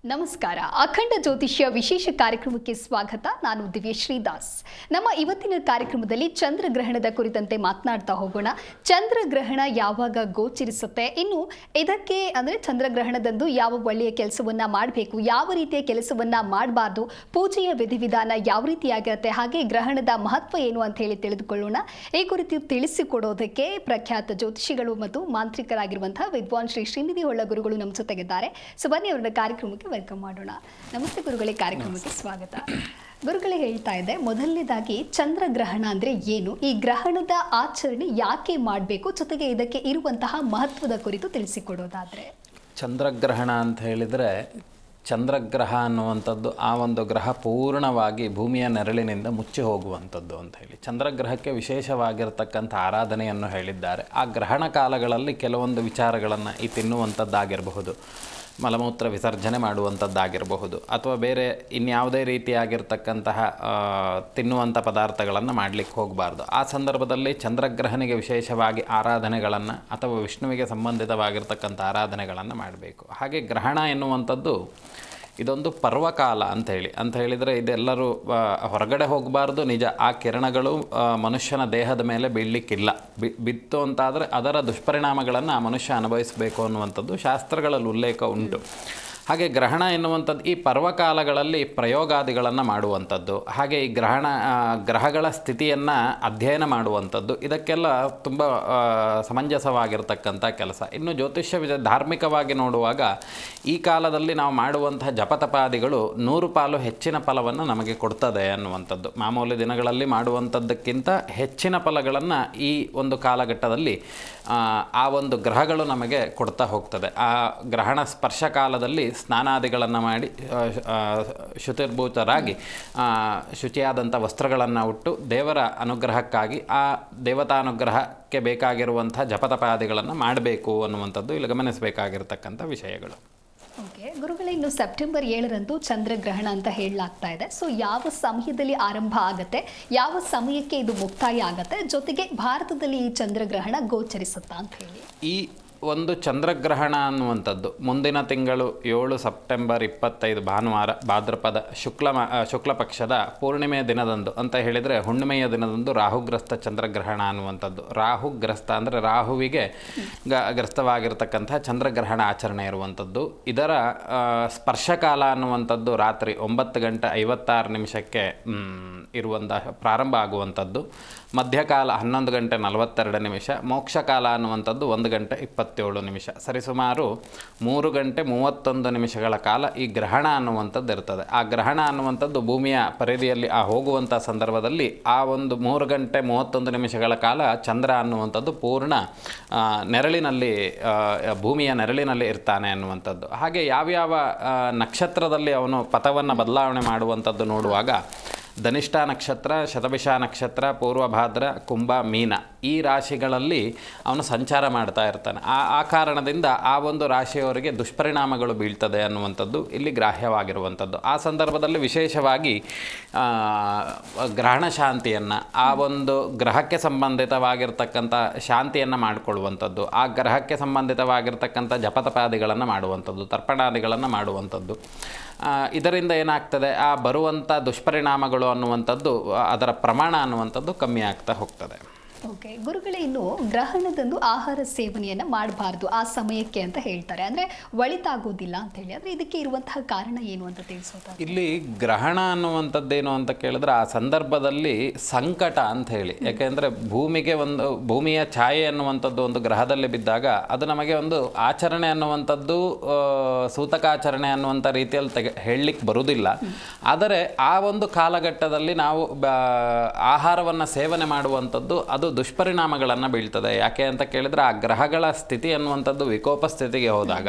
ನಮಸ್ಕಾರ. ಅಖಂಡ ಜ್ಯೋತಿಷ್ಯ ವಿಶೇಷ ಕಾರ್ಯಕ್ರಮಕ್ಕೆ ಸ್ವಾಗತ. ನಾನು ದಿವ್ಯಶ್ರೀ ದಾಸ್. ನಮ್ಮ ಇವತ್ತಿನ ಕಾರ್ಯಕ್ರಮದಲ್ಲಿ ಚಂದ್ರಗ್ರಹಣದ ಕುರಿತಂತೆ ಮಾತನಾಡ್ತಾ ಹೋಗೋಣ. ಚಂದ್ರಗ್ರಹಣ ಯಾವಾಗ ಗೋಚರಿಸುತ್ತೆ, ಇನ್ನು ಇದಕ್ಕೆ ಅಂದರೆ ಚಂದ್ರಗ್ರಹಣದಂದು ಯಾವ ಒಳ್ಳೆಯ ಕೆಲಸವನ್ನ ಮಾಡಬೇಕು, ಯಾವ ರೀತಿಯ ಕೆಲಸವನ್ನ ಮಾಡಬಾರ್ದು, ಪೂಜೆಯ ವಿಧಿವಿಧಾನ ಯಾವ ರೀತಿಯಾಗಿರುತ್ತೆ, ಹಾಗೆ ಗ್ರಹಣದ ಮಹತ್ವ ಏನು ಅಂತ ಹೇಳಿ ತಿಳಿದುಕೊಳ್ಳೋಣ. ಈ ಕುರಿತು ತಿಳಿಸಿಕೊಡೋದಕ್ಕೆ ಪ್ರಖ್ಯಾತ ಜ್ಯೋತಿಷಿಗಳು ಮತ್ತು ಮಾಂತ್ರಿಕರಾಗಿರುವಂತಹ ವಿದ್ವಾನ್ ಶ್ರೀ ಶ್ರೀನಿಧಿ ಹೊಳ್ಳ ಗುರುಗಳು ನಮ್ಮ ಜೊತೆಗಿದ್ದಾರೆ. ಸೊ ಬನ್ನಿ ಅವರ ಕಾರ್ಯಕ್ರಮಕ್ಕೆ ವೆಲ್ಕಮ್ ಮಾಡೋಣ. ನಮಸ್ತೆ ಗುರುಗಳೇ, ಕಾರ್ಯಕ್ರಮಕ್ಕೆ ಸ್ವಾಗತ. ಗುರುಗಳೇ, ಹೇಳ್ತಾ ಇದೆ ಮೊದಲನೇದಾಗಿ ಚಂದ್ರಗ್ರಹಣ ಅಂದರೆ ಏನು, ಈ ಗ್ರಹಣದ ಆಚರಣೆ ಯಾಕೆ ಮಾಡಬೇಕು, ಜೊತೆಗೆ ಇದಕ್ಕೆ ಇರುವಂತಹ ಮಹತ್ವದ ಕುರಿತು ತಿಳಿಸಿಕೊಡೋದಾದರೆ. ಚಂದ್ರಗ್ರಹಣ ಅಂತ ಹೇಳಿದರೆ, ಚಂದ್ರಗ್ರಹ ಅನ್ನುವಂಥದ್ದು ಆ ಒಂದು ಗ್ರಹ ಪೂರ್ಣವಾಗಿ ಭೂಮಿಯ ನೆರಳಿನಿಂದ ಮುಚ್ಚಿ ಹೋಗುವಂಥದ್ದು ಅಂತ ಹೇಳಿ ಚಂದ್ರಗ್ರಹಕ್ಕೆ ವಿಶೇಷವಾಗಿರ್ತಕ್ಕಂಥ ಆರಾಧನೆಯನ್ನು ಹೇಳಿದ್ದಾರೆ. ಆ ಗ್ರಹಣ ಕಾಲಗಳಲ್ಲಿ ಕೆಲವೊಂದು ವಿಚಾರಗಳನ್ನು ಈ ತಿನ್ನುವಂಥದ್ದಾಗಿರಬಹುದು, ಮಲಮೂತ್ರ ವಿಸರ್ಜನೆ ಮಾಡುವಂಥದ್ದಾಗಿರಬಹುದು, ಅಥವಾ ಬೇರೆ ಇನ್ಯಾವುದೇ ರೀತಿಯಾಗಿರ್ತಕ್ಕಂತಹ ತಿನ್ನುವಂಥ ಪದಾರ್ಥಗಳನ್ನು ಮಾಡಲಿಕ್ಕೆ ಹೋಗಬಾರ್ದು. ಆ ಸಂದರ್ಭದಲ್ಲಿ ಚಂದ್ರಗ್ರಹನಿಗೆ ವಿಶೇಷವಾಗಿ ಆರಾಧನೆಗಳನ್ನು ಅಥವಾ ವಿಷ್ಣುವಿಗೆ ಸಂಬಂಧಿತವಾಗಿರ್ತಕ್ಕಂಥ ಆರಾಧನೆಗಳನ್ನು ಮಾಡಬೇಕು. ಹಾಗೆ ಗ್ರಹಣ ಎನ್ನುವಂಥದ್ದು ಇದೊಂದು ಪರ್ವಕಾಲ ಅಂತ ಹೇಳಿದರೆ ಇದೆಲ್ಲರೂ ಹೊರಗಡೆ ಹೋಗಬಾರ್ದು, ನಿಜ. ಆ ಕಿರಣಗಳು ಮನುಷ್ಯನ ದೇಹದ ಮೇಲೆ ಬೀಳಲಿಕ್ಕಿಲ್ಲ. ಬಿತ್ತು ಅಂತಾದರೆ ಅದರ ದುಷ್ಪರಿಣಾಮಗಳನ್ನು ಆ ಮನುಷ್ಯ ಅನುಭವಿಸಬೇಕು ಅನ್ನುವಂಥದ್ದು ಶಾಸ್ತ್ರಗಳಲ್ಲಿ ಉಲ್ಲೇಖ ಉಂಟು. ಹಾಗೆ ಗ್ರಹಣ ಎನ್ನುವಂಥದ್ದು ಈ ಪರ್ವಕಾಲಗಳಲ್ಲಿ ಪ್ರಯೋಗಾದಿಗಳನ್ನು ಮಾಡುವಂಥದ್ದು, ಹಾಗೆ ಈ ಗ್ರಹಗಳ ಸ್ಥಿತಿಯನ್ನು ಅಧ್ಯಯನ ಮಾಡುವಂಥದ್ದು, ಇದಕ್ಕೆಲ್ಲ ತುಂಬ ಸಮಂಜಸವಾಗಿರ್ತಕ್ಕಂಥ ಕೆಲಸ. ಇನ್ನು ಜ್ಯೋತಿಷ್ಯ ಧಾರ್ಮಿಕವಾಗಿ ನೋಡುವಾಗ ಈ ಕಾಲದಲ್ಲಿ ನಾವು ಮಾಡುವಂತಹ ಜಪತಪಾದಿಗಳು 100 ಪಾಲು ಹೆಚ್ಚಿನ ಫಲವನ್ನು ನಮಗೆ ಕೊಡ್ತದೆ ಅನ್ನುವಂಥದ್ದು. ಮಾಮೂಲಿ ದಿನಗಳಲ್ಲಿ ಮಾಡುವಂಥದ್ದಕ್ಕಿಂತ ಹೆಚ್ಚಿನ ಫಲಗಳನ್ನು ಈ ಒಂದು ಕಾಲಘಟ್ಟದಲ್ಲಿ ಆ ಒಂದು ಗ್ರಹಗಳು ನಮಗೆ ಕೊಡ್ತಾ ಹೋಗ್ತದೆ. ಆ ಗ್ರಹಣ ಸ್ಪರ್ಶ ಕಾಲದಲ್ಲಿ ಸ್ನಾನಾದಿಗಳನ್ನು ಮಾಡಿ ಶುಚಿರ್ಭೂತರಾಗಿ ಶುಚಿಯಾದಂಥ ವಸ್ತ್ರಗಳನ್ನು ಉಟ್ಟು ದೇವರ ಅನುಗ್ರಹಕ್ಕಾಗಿ ಆ ದೇವತಾನುಗ್ರಹಕ್ಕೆ ಬೇಕಾಗಿರುವಂಥ ಜಪತಪಾದಿಗಳನ್ನು ಮಾಡಬೇಕು ಅನ್ನುವಂಥದ್ದು ಇಲ್ಲಿ ಗಮನಿಸಬೇಕಾಗಿರ್ತಕ್ಕಂಥ ವಿಷಯಗಳು. ಓಕೆ ಗುರುಗಳೇ, ಇನ್ನು ಸೆಪ್ಟೆಂಬರ್ 7ರಂದು ಚಂದ್ರಗ್ರಹಣ ಅಂತ ಹೇಳಲಾಗ್ತಾ ಇದೆ. ಸೊ ಯಾವ ಸಮಯದಲ್ಲಿ ಆರಂಭ ಆಗುತ್ತೆ, ಯಾವ ಸಮಯಕ್ಕೆ ಇದು ಮುಕ್ತಾಯ ಆಗುತ್ತೆ, ಜೊತೆಗೆ ಭಾರತದಲ್ಲಿ ಈ ಚಂದ್ರಗ್ರಹಣ ಗೋಚರಿಸುತ್ತಾ ಅಂತ ಹೇಳಿ. ಈ ಒಂದು ಚಂದ್ರಗ್ರಹಣ ಅನ್ನುವಂಥದ್ದು ಮುಂದಿನ ತಿಂಗಳು 7 ಸೆಪ್ಟೆಂಬರ್ 25 ಭಾನುವಾರ ಭಾದ್ರಪದ ಶುಕ್ಲ ಪಕ್ಷದ ಪೂರ್ಣಿಮೆಯ ದಿನದಂದು ಅಂತ ಹೇಳಿದರೆ ಹುಣ್ಣಿಮೆಯ ದಿನದಂದು ರಾಹುಗ್ರಸ್ತ ಚಂದ್ರಗ್ರಹಣ ಅನ್ನುವಂಥದ್ದು. ರಾಹುಗ್ರಸ್ತ ಅಂದರೆ ರಾಹುವಿಗೆ ಗ್ರಸ್ತವಾಗಿರ್ತಕ್ಕಂಥ ಚಂದ್ರಗ್ರಹಣ ಆಚರಣೆ ಇರುವಂಥದ್ದು. ಇದರ ಸ್ಪರ್ಶಕಾಲ ಅನ್ನುವಂಥದ್ದು ರಾತ್ರಿ 9:56 ಪ್ರಾರಂಭ ಆಗುವಂಥದ್ದು. ಮಧ್ಯಕಾಲ 11:42, ಮೋಕ್ಷಕಾಲ ಅನ್ನುವಂಥದ್ದು 1:27, ಸರಿಸುಮಾರು 3:31 ಕಾಲ ಈ ಗ್ರಹಣ ಅನ್ನುವಂಥದ್ದು ಇರ್ತದೆ. ಆ ಗ್ರಹಣ ಅನ್ನುವಂಥದ್ದು ಭೂಮಿಯ ಪರಿಧಿಯಲ್ಲಿ ಹೋಗುವಂಥ ಸಂದರ್ಭದಲ್ಲಿ ಆ ಒಂದು 3:31 ಕಾಲ ಚಂದ್ರ ಅನ್ನುವಂಥದ್ದು ಪೂರ್ಣ ನೆರಳಿನಲ್ಲಿ ಭೂಮಿಯ ನೆರಳಿನಲ್ಲಿ ಇರ್ತಾನೆ ಅನ್ನುವಂಥದ್ದು. ಹಾಗೆ ಯಾವ್ಯಾವ ನಕ್ಷತ್ರದಲ್ಲಿ ಅವನು ಪಥವನ್ನು ಬದಲಾವಣೆ ಮಾಡುವಂಥದ್ದು ನೋಡುವಾಗ ಧನಿಷ್ಠ ನಕ್ಷತ್ರ, ಶತಭಿಷ ನಕ್ಷತ್ರ, ಪೂರ್ವಭಾದ್ರ, ಕುಂಭ, ಮೀನ ಈ ರಾಶಿಗಳಲ್ಲಿ ಅವನು ಸಂಚಾರ ಮಾಡ್ತಾ ಇರ್ತಾನೆ. ಆ ಕಾರಣದಿಂದ ಆ ಒಂದು ರಾಶಿಯವರಿಗೆ ದುಷ್ಪರಿಣಾಮಗಳು ಬೀಳ್ತದೆ ಅನ್ನುವಂಥದ್ದು ಇಲ್ಲಿ ಗ್ರಾಹ್ಯವಾಗಿರುವಂಥದ್ದು. ಆ ಸಂದರ್ಭದಲ್ಲಿ ವಿಶೇಷವಾಗಿ ಗ್ರಹಣ ಶಾಂತಿಯನ್ನು, ಆ ಒಂದು ಗ್ರಹಕ್ಕೆ ಸಂಬಂಧಿತವಾಗಿರ್ತಕ್ಕಂಥ ಶಾಂತಿಯನ್ನು ಮಾಡಿಕೊಳ್ಳುವಂಥದ್ದು, ಆ ಗ್ರಹಕ್ಕೆ ಸಂಬಂಧಿತವಾಗಿರ್ತಕ್ಕಂಥ ಜಪತಪಾದಿಗಳನ್ನು ಮಾಡುವಂಥದ್ದು, ತರ್ಪಣಾದಿಗಳನ್ನು ಮಾಡುವಂಥದ್ದು. ಇದರಿಂದ ಏನಾಗ್ತದೆ, ಆ ಬರುವಂಥ ದುಷ್ಪರಿಣಾಮಗಳು ಅನ್ನುವಂಥದ್ದು ಅದರ ಪ್ರಮಾಣ ಅನ್ನುವಂಥದ್ದು ಕಮ್ಮಿ ಆಗ್ತಾ ಹೋಗ್ತದೆ. ಓಕೆ ಗುರುಗಳೇ, ಇನ್ನು ಗ್ರಹಣದಂದು ಆಹಾರ ಸೇವನೆಯನ್ನು ಮಾಡಬಾರ್ದು ಆ ಸಮಯಕ್ಕೆ ಅಂತ ಹೇಳ್ತಾರೆ, ಅಂದರೆ ಒಳಿತಾಗೋದಿಲ್ಲ ಅಂತ ಹೇಳಿ. ಆದರೆ ಇದಕ್ಕೆ ಇರುವಂತಹ ಕಾರಣ ಏನು ಅಂತ ತಿಳಿಸೋದು. ಇಲ್ಲಿ ಗ್ರಹಣ ಅನ್ನುವಂಥದ್ದೇನು ಅಂತ ಕೇಳಿದ್ರೆ ಆ ಸಂದರ್ಭದಲ್ಲಿ ಸಂಕಟ ಅಂತ ಹೇಳಿ. ಯಾಕೆಂದರೆ ಭೂಮಿಯ ಛಾಯೆ ಅನ್ನುವಂಥದ್ದು ಒಂದು ಗ್ರಹದಲ್ಲಿ ಬಿದ್ದಾಗ ಅದು ನಮಗೆ ಒಂದು ಆಚರಣೆ ಅನ್ನುವಂಥದ್ದು ಸೂತಕಾಚರಣೆ ಅನ್ನುವಂಥ ರೀತಿಯಲ್ಲಿ ಹೇಳಲಿಕ್ಕೆ ಬರುವುದಿಲ್ಲ. ಆದರೆ ಆ ಒಂದು ಕಾಲಘಟ್ಟದಲ್ಲಿ ನಾವು ಆಹಾರವನ್ನು ಸೇವನೆ ಮಾಡುವಂಥದ್ದು ಅದು ದುಷ್ಪರಿಣಾಮಗಳನ್ನು ಬೀಳ್ತದೆ. ಯಾಕೆ ಅಂತ ಕೇಳಿದರೆ ಆ ಗ್ರಹಗಳ ಸ್ಥಿತಿ ಅನ್ನುವಂಥದ್ದು ವಿಕೋಪ ಸ್ಥಿತಿಗೆ ಹೋದಾಗ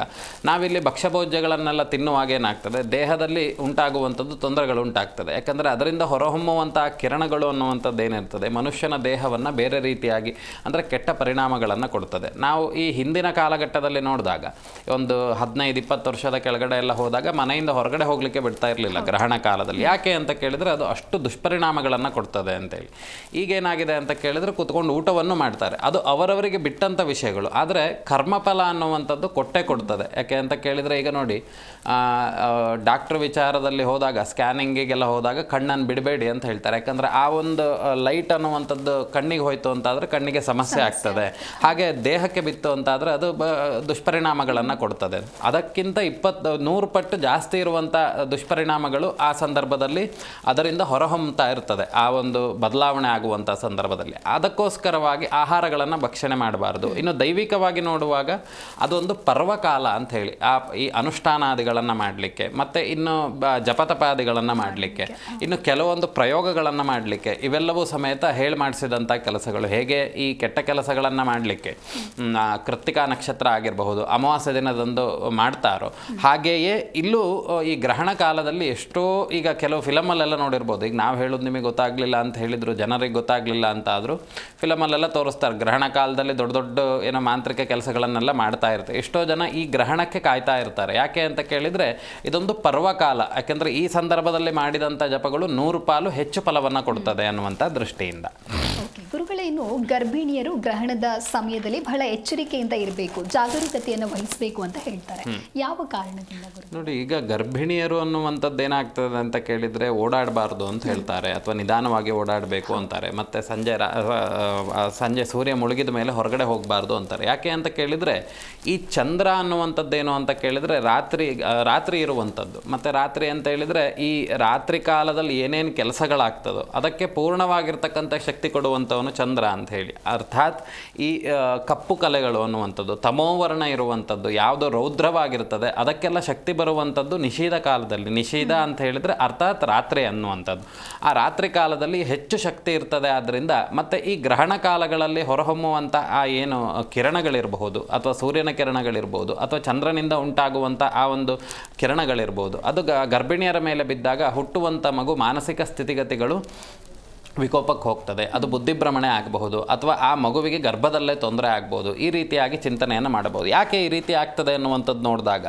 ನಾವಿಲ್ಲಿ ಭಕ್ಷ್ಯಭೋಜ್ಯಗಳನ್ನೆಲ್ಲ ತಿನ್ನುವಾಗ ಏನಾಗ್ತದೆ, ದೇಹದಲ್ಲಿ ಉಂಟಾಗುವಂಥದ್ದು ತೊಂದರೆಗಳು ಉಂಟಾಗ್ತದೆ. ಯಾಕಂದರೆ ಅದರಿಂದ ಹೊರಹೊಮ್ಮುವಂಥ ಕಿರಣಗಳು ಅನ್ನುವಂಥದ್ದು ಏನಿರ್ತದೆ ಮನುಷ್ಯನ ದೇಹವನ್ನು ಬೇರೆ ರೀತಿಯಾಗಿ ಅಂದರೆ ಕೆಟ್ಟ ಪರಿಣಾಮಗಳನ್ನು ಕೊಡ್ತದೆ. ನಾವು ಈ ಹಿಂದಿನ ಕಾಲಘಟ್ಟದಲ್ಲಿ ನೋಡಿದಾಗ ಒಂದು 15-20 ವರ್ಷದ ಕೆಳಗಡೆ ಎಲ್ಲ ಹೋದಾಗ ಮನೆಯಿಂದ ಹೊರಗಡೆ ಹೋಗಲಿಕ್ಕೆ ಬಿಡ್ತಾ ಇರಲಿಲ್ಲ ಗ್ರಹಣ ಕಾಲದಲ್ಲಿ. ಯಾಕೆ ಅಂತ ಕೇಳಿದರೆ ಅದು ಅಷ್ಟು ದುಷ್ಪರಿಣಾಮಗಳನ್ನು ಕೊಡ್ತದೆ ಅಂತೇಳಿ. ಈಗೇನಾಗಿದೆ ಅಂತ ಕೇಳಿದರೆ ಕೂತ್ಕೊಂಡು ಊಟವನ್ನು ಮಾಡ್ತಾರೆ. ಅದು ಅವರವರಿಗೆ ಬಿಟ್ಟಂಥ ವಿಷಯಗಳು. ಆದರೆ ಕರ್ಮಫಲ ಅನ್ನುವಂಥದ್ದು ಕೊಡ್ತದೆ. ಯಾಕೆ ಅಂತ ಕೇಳಿದರೆ, ಈಗ ನೋಡಿ, ಡಾಕ್ಟ್ರ್ ವಿಚಾರದಲ್ಲಿ ಹೋದಾಗ, ಸ್ಕ್ಯಾನಿಂಗಿಗೆಲ್ಲ ಹೋದಾಗ ಕಣ್ಣನ್ನು ಬಿಡಬೇಡಿ ಅಂತ ಹೇಳ್ತಾರೆ. ಯಾಕಂದರೆ ಆ ಒಂದು ಲೈಟ್ ಅನ್ನುವಂಥದ್ದು ಕಣ್ಣಿಗೆ ಹೋಯ್ತು ಅಂತಾದರೆ ಕಣ್ಣಿಗೆ ಸಮಸ್ಯೆ ಆಗ್ತದೆ. ಹಾಗೆ ದೇಹಕ್ಕೆ ಬಿತ್ತು ಅಂತಾದರೆ ಅದು ದುಷ್ಪರಿಣಾಮಗಳನ್ನು ಕೊಡ್ತದೆ. ಅದಕ್ಕಿಂತ 100 ಪಟ್ಟು ಜಾಸ್ತಿ ಇರುವಂಥ ದುಷ್ಪರಿಣಾಮಗಳು ಆ ಸಂದರ್ಭದಲ್ಲಿ ಅದರಿಂದ ಹೊರಹೊಮ್ಮತಾ ಇರ್ತದೆ, ಆ ಒಂದು ಬದಲಾವಣೆ ಆಗುವಂಥ ಸಂದರ್ಭದಲ್ಲಿ. ಅದಕ್ಕೋಸ್ಕರವಾಗಿ ಆಹಾರಗಳನ್ನು ಭಕ್ಷಣೆ ಮಾಡಬಾರ್ದು. ಇನ್ನು ದೈವಿಕವಾಗಿ ನೋಡುವಾಗ ಅದೊಂದು ಪರ್ವಕಾಲ ಅಂತ ಹೇಳಿ, ಈ ಅನುಷ್ಠಾನಾದಿಗಳನ್ನು ಮಾಡಲಿಕ್ಕೆ, ಮತ್ತು ಇನ್ನು ಜಪತಪಾದಿಗಳನ್ನು ಮಾಡಲಿಕ್ಕೆ, ಇನ್ನು ಕೆಲವೊಂದು ಪ್ರಯೋಗಗಳನ್ನು ಮಾಡಲಿಕ್ಕೆ, ಇವೆಲ್ಲವೂ ಸಮೇತ ಮಾಡಿಸಿದಂಥ ಕೆಲಸಗಳು. ಹೇಗೆ ಈ ಕೆಟ್ಟ ಕೆಲಸಗಳನ್ನು ಮಾಡಲಿಕ್ಕೆ ಕೃತ್ತಿಕಾ ನಕ್ಷತ್ರ ಆಗಿರಬಹುದು, ಅಮಾವಾಸ್ಯೆ ದಿನದಂದು ಮಾಡ್ತಾರೋ, ಹಾಗೆಯೇ ಇಲ್ಲೂ ಈ ಗ್ರಹಣ ಕಾಲದಲ್ಲಿ ಎಷ್ಟೋ, ಈಗ ಕೆಲವು ಫಿಲಮಲ್ಲೆಲ್ಲ ನೋಡಿರ್ಬೋದು, ಈಗ ನಾವು ಹೇಳೋದು ನಿಮಗೆ ಗೊತ್ತಾಗಲಿಲ್ಲ ಅಂತ ಹೇಳಿದ್ರು, ಜನರಿಗೆ ಗೊತ್ತಾಗಲಿಲ್ಲ ಅಂತ ಆದರೂ ಫಿಲಮಲ್ಲೆಲ್ಲ ತೋರಿಸ್ತಾರೆ, ಗ್ರಹಣ ಕಾಲದಲ್ಲಿ ದೊಡ್ಡ ದೊಡ್ಡ ಏನೋ ಮಾಂತ್ರಿಕ ಕೆಲಸಗಳನ್ನೆಲ್ಲ ಮಾಡ್ತಾ ಇರ್ತಾರೆ. ಎಷ್ಟೋ ಜನ ಈ ಗ್ರಹಣಕ್ಕೆ ಕಾಯ್ತಾ ಇರ್ತಾರೆ. ಯಾಕೆ ಅಂತ ಕೇಳಿದರೆ, ಇದೊಂದು ಪರ್ವಕಾಲ. ಯಾಕೆಂದರೆ ಈ ಸಂದರ್ಭದಲ್ಲಿ ಮಾಡಿದಂಥ ಜಪಗಳು 100 ಪಾಲು ಹೆಚ್ಚು ಫಲವನ್ನು ಕೊಡ್ತದೆ ಅನ್ನುವಂಥ ದೃಷ್ಟಿಯಿಂದ. ಗುರುಗಳೇ, ಇನ್ನು ಗರ್ಭಿಣಿಯರು ಗ್ರಹಣದ ಸಮಯದಲ್ಲಿ ಬಹಳ ಎಚ್ಚರಿಕೆಯಿಂದ ಇರಬೇಕು, ಜಾಗರೂಕತೆಯನ್ನು ವಹಿಸಬೇಕು ಅಂತ ಹೇಳ್ತಾರೆ. ಯಾವ ಕಾರಣದಿಂದ ಗುರು? ನೋಡಿ, ಈಗ ಗರ್ಭಿಣಿಯರು ಅನ್ನುವಂಥದ್ದು ಏನಾಗ್ತದೆ ಅಂತ ಕೇಳಿದರೆ, ಓಡಾಡಬಾರ್ದು ಅಂತ ಹೇಳ್ತಾರೆ, ಅಥವಾ ನಿಧಾನವಾಗಿ ಓಡಾಡಬೇಕು ಅಂತಾರೆ. ಮತ್ತು ಸಂಜೆ ಸೂರ್ಯ ಮುಳುಗಿದ ಮೇಲೆ ಹೊರಗಡೆ ಹೋಗಬಾರ್ದು ಅಂತಾರೆ. ಯಾಕೆ ಅಂತ ಕೇಳಿದರೆ, ಈ ಚಂದ್ರ ಅನ್ನುವಂಥದ್ದೇನು ಅಂತ ಕೇಳಿದರೆ ರಾತ್ರಿ ಇರುವಂಥದ್ದು. ಮತ್ತು ರಾತ್ರಿ ಅಂತ ಹೇಳಿದರೆ, ಈ ರಾತ್ರಿ ಕಾಲದಲ್ಲಿ ಏನೇನು ಕೆಲಸಗಳಾಗ್ತದೋ ಅದಕ್ಕೆ ಪೂರ್ಣವಾಗಿರ್ತಕ್ಕಂಥ ಶಕ್ತಿ ಕೊಡುವಂಥವನು ಚಂದ್ರ ಅಂತ ಹೇಳಿ. ಅರ್ಥಾತ್ ಈ ಕಪ್ಪು ಕಲೆಗಳು ಅನ್ನುವಂಥದ್ದು, ತಮೋವರ್ಣ ಇರುವಂಥದ್ದು, ಯಾವುದೋ ರೌದ್ರವಾಗಿರ್ತದೆ ಅದಕ್ಕೆಲ್ಲ ಶಕ್ತಿ ಬರುವಂಥದ್ದು ನಿಷೀಧ ಕಾಲದಲ್ಲಿ. ನಿಷೀಧ ಅಂತ ಹೇಳಿದರೆ ಅರ್ಥಾತ್ ರಾತ್ರಿ ಅನ್ನುವಂಥದ್ದು. ಆ ರಾತ್ರಿ ಕಾಲದಲ್ಲಿ ಹೆಚ್ಚು ಶಕ್ತಿ ಇರ್ತದೆ. ಆದ್ದರಿಂದ ಮತ್ತು ಈ ಗ್ರಹಣ ಕಾಲಗಳಲ್ಲಿ ಹೊರಹೊಮ್ಮುವಂಥ ಆ ಏನು ಕಿರಣಗಳಿರಬಹುದು, ಅಥವಾ ಸೂರ್ಯನ ಕಿರಣಗಳಿರ್ಬೋದು, ಅಥವಾ ಚಂದ್ರನಿಂದ ಉಂಟಾಗುವಂಥ ಆ ಒಂದು ಕಿರಣಗಳಿರ್ಬೋದು, ಅದು ಗರ್ಭಿಣಿಯರ ಮೇಲೆ ಬಿದ್ದಾಗ ಹುಟ್ಟುವಂಥ ಮಗು ಮಾನಸಿಕ ಸ್ಥಿತಿಗತಿಗಳು ವಿಕೋಪಕ್ಕೆ ಹೋಗ್ತದೆ. ಅದು ಬುದ್ಧಿಭ್ರಮಣೆ ಆಗಬಹುದು, ಅಥವಾ ಆ ಮಗುವಿಗೆ ಗರ್ಭದಲ್ಲೇ ತೊಂದರೆ ಆಗ್ಬೋದು. ಈ ರೀತಿಯಾಗಿ ಚಿಂತನೆಯನ್ನು ಮಾಡಬಹುದು. ಯಾಕೆ ಈ ರೀತಿ ಆಗ್ತದೆ ಅನ್ನುವಂಥದ್ದು ನೋಡಿದಾಗ,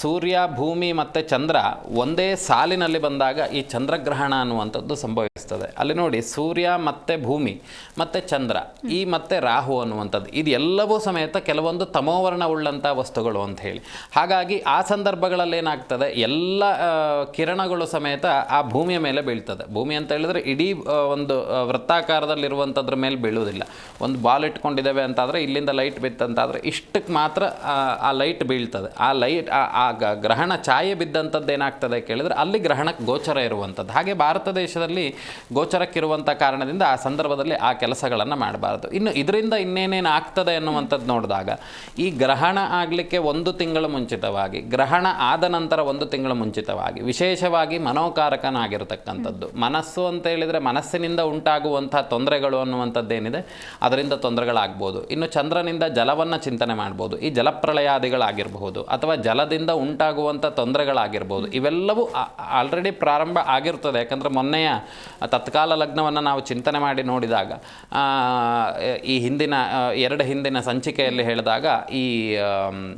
ಸೂರ್ಯ, ಭೂಮಿ ಮತ್ತು ಚಂದ್ರ ಒಂದೇ ಸಾಲಿನಲ್ಲಿ ಬಂದಾಗ ಈ ಚಂದ್ರಗ್ರಹಣ ಅನ್ನುವಂಥದ್ದು ಸಂಭವಿಸ್ತದೆ. ಅಲ್ಲಿ ನೋಡಿ, ಸೂರ್ಯ ಮತ್ತು ಭೂಮಿ ಮತ್ತು ಚಂದ್ರ, ಈ ಮತ್ತು ರಾಹು ಅನ್ನುವಂಥದ್ದು, ಇದು ಎಲ್ಲವೂ ಸಮೇತ ಕೆಲವೊಂದು ತಮೋವರ್ಣ ಉಳ್ಳಂಥ ವಸ್ತುಗಳು ಅಂತ ಹೇಳಿ. ಹಾಗಾಗಿ ಆ ಸಂದರ್ಭಗಳಲ್ಲಿ ಏನಾಗ್ತದೆ, ಎಲ್ಲ ಕಿರಣಗಳು ಸಮೇತ ಆ ಭೂಮಿಯ ಮೇಲೆ ಬೀಳ್ತದೆ. ಭೂಮಿ ಅಂತ ಹೇಳಿದರೆ ಇಡೀ ಒಂದು ವೃತ್ತಾಕಾರದಲ್ಲಿರುವಂಥದ್ರ ಮೇಲೆ ಬೀಳುವುದಿಲ್ಲ. ಒಂದು ಬಾಲ್ ಇಟ್ಕೊಂಡಿದ್ದೇವೆ ಅಂತಾದರೆ, ಇಲ್ಲಿಂದ ಲೈಟ್ ಬಿತ್ತಂತಾದರೆ ಇಷ್ಟಕ್ಕೆ ಮಾತ್ರ ಆ ಲೈಟ್ ಬೀಳ್ತದೆ. ಆ ಲೈಟ್ ಆ ಗ್ರಹಣ ಛಾಯೆ ಬಿದ್ದಂಥದ್ದು ಏನಾಗ್ತದೆ ಕೇಳಿದರೆ, ಅಲ್ಲಿ ಗ್ರಹಣಕ್ಕೆ ಗೋಚರ ಇರುವಂಥದ್ದು. ಹಾಗೆ ಭಾರತ ದೇಶದಲ್ಲಿ ಗೋಚರಕ್ಕಿರುವಂಥ ಕಾರಣದಿಂದ ಆ ಸಂದರ್ಭದಲ್ಲಿ ಆ ಕೆಲಸಗಳನ್ನು ಮಾಡಬಾರ್ದು. ಇನ್ನು ಇದರಿಂದ ಇನ್ನೇನೇನು ಆಗ್ತದೆ ಅನ್ನುವಂಥದ್ದು ನೋಡಿದಾಗ, ಈ ಗ್ರಹಣ ಆಗಲಿಕ್ಕೆ 1 ತಿಂಗಳು ಮುಂಚಿತವಾಗಿ, ಗ್ರಹಣ ಆದ ನಂತರ 1 ತಿಂಗಳು ಮುಂಚಿತವಾಗಿ, ವಿಶೇಷವಾಗಿ ಮನೋಕಾರಕನಾಗಿರ್ತಕ್ಕಂಥದ್ದು, ಮನಸ್ಸು ಅಂತ ಹೇಳಿದರೆ ಮನಸ್ಸಿನಿಂದ ಉಂಟಾಗುವಂಥ ತೊಂದರೆಗಳು ಅನ್ನುವಂಥದ್ದೇನಿದೆ, ಅದರಿಂದ ತೊಂದರೆಗಳಾಗ್ಬೋದು. ಇನ್ನು ಚಂದ್ರನಿಂದ ಜಲವನ್ನು ಚಿಂತನೆ ಮಾಡ್ಬೋದು. ಈ ಜಲಪ್ರಳಯಾದಿಗಳಾಗಿರ್ಬಹುದು, ಅಥವಾ ಜಲದಿಂದ ಉಂಟಾಗುವಂಥ ತೊಂದರೆಗಳಾಗಿರ್ಬೋದು. ಇವೆಲ್ಲವೂ ಆಲ್ರೆಡಿ ಪ್ರಾರಂಭ ಆಗಿರ್ತದೆ. ಯಾಕಂದರೆ ಮೊನ್ನೆಯ ತತ್ಕಾಲ ಲಗ್ನವನ್ನು ನಾವು ಚಿಂತನೆ ಮಾಡಿ ನೋಡಿದಾಗ, ಈ ಹಿಂದಿನ ಸಂಚಿಕೆಯಲ್ಲಿ ಹೇಳಿದಾಗ ಈ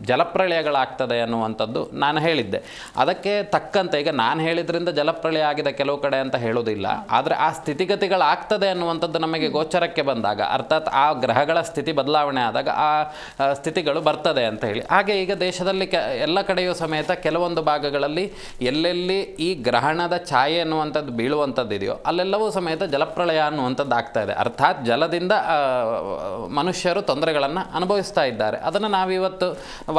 ಜಲಪ್ರಳಯಗಳಾಗ್ತದೆ ಅನ್ನುವಂಥದ್ದು ನಾನು ಹೇಳಿದ್ದೆ. ಅದಕ್ಕೆ ತಕ್ಕಂತೆ ಈಗ ನಾನು ಹೇಳಿದ್ರಿಂದ ಜಲಪ್ರಳಯ ಆಗಿದೆ ಕೆಲವು ಕಡೆ ಅಂತ ಹೇಳೋದಿಲ್ಲ, ಆದರೆ ಆ ಸ್ಥಿತಿಗತಿಗಳಾಗ್ತದೆ ಅನ್ನುವಂಥದ್ದು ನಮಗೆ ಗೋಚರಕ್ಕೆ ಬಂದಾಗ, ಅರ್ಥಾತ್ ಆ ಗ್ರಹಗಳ ಸ್ಥಿತಿ ಬದಲಾವಣೆ ಆದಾಗ ಆ ಸ್ಥಿತಿಗಳು ಬರ್ತದೆ ಅಂತ ಹೇಳಿ. ಹಾಗೆ ಈಗ ದೇಶದಲ್ಲಿ ಎಲ್ಲ ಕಡೆಯೂ ಸಮೇತ ಕೆಲವೊಂದು ಭಾಗಗಳಲ್ಲಿ ಎಲ್ಲೆಲ್ಲಿ ಈ ಗ್ರಹಣದ ಛಾಯೆ ಅನ್ನುವಂಥದ್ದು ಬೀಳುವಂಥದ್ದು ಇದೆಯೋ ಅಲ್ಲೆಲ್ಲವೂ ಸಮೇತ ಜಲಪ್ರಳಯ ಅನ್ನುವಂಥದ್ದು ಆಗ್ತಾ ಇದೆ. ಅರ್ಥಾತ್ ಜಲದಿಂದ ಮನುಷ್ಯರು ತೊಂದರೆಗಳನ್ನು ಅನುಭವಿಸ್ತಾ ಇದ್ದಾರೆ. ಅದನ್ನು ನಾವಿವತ್ತು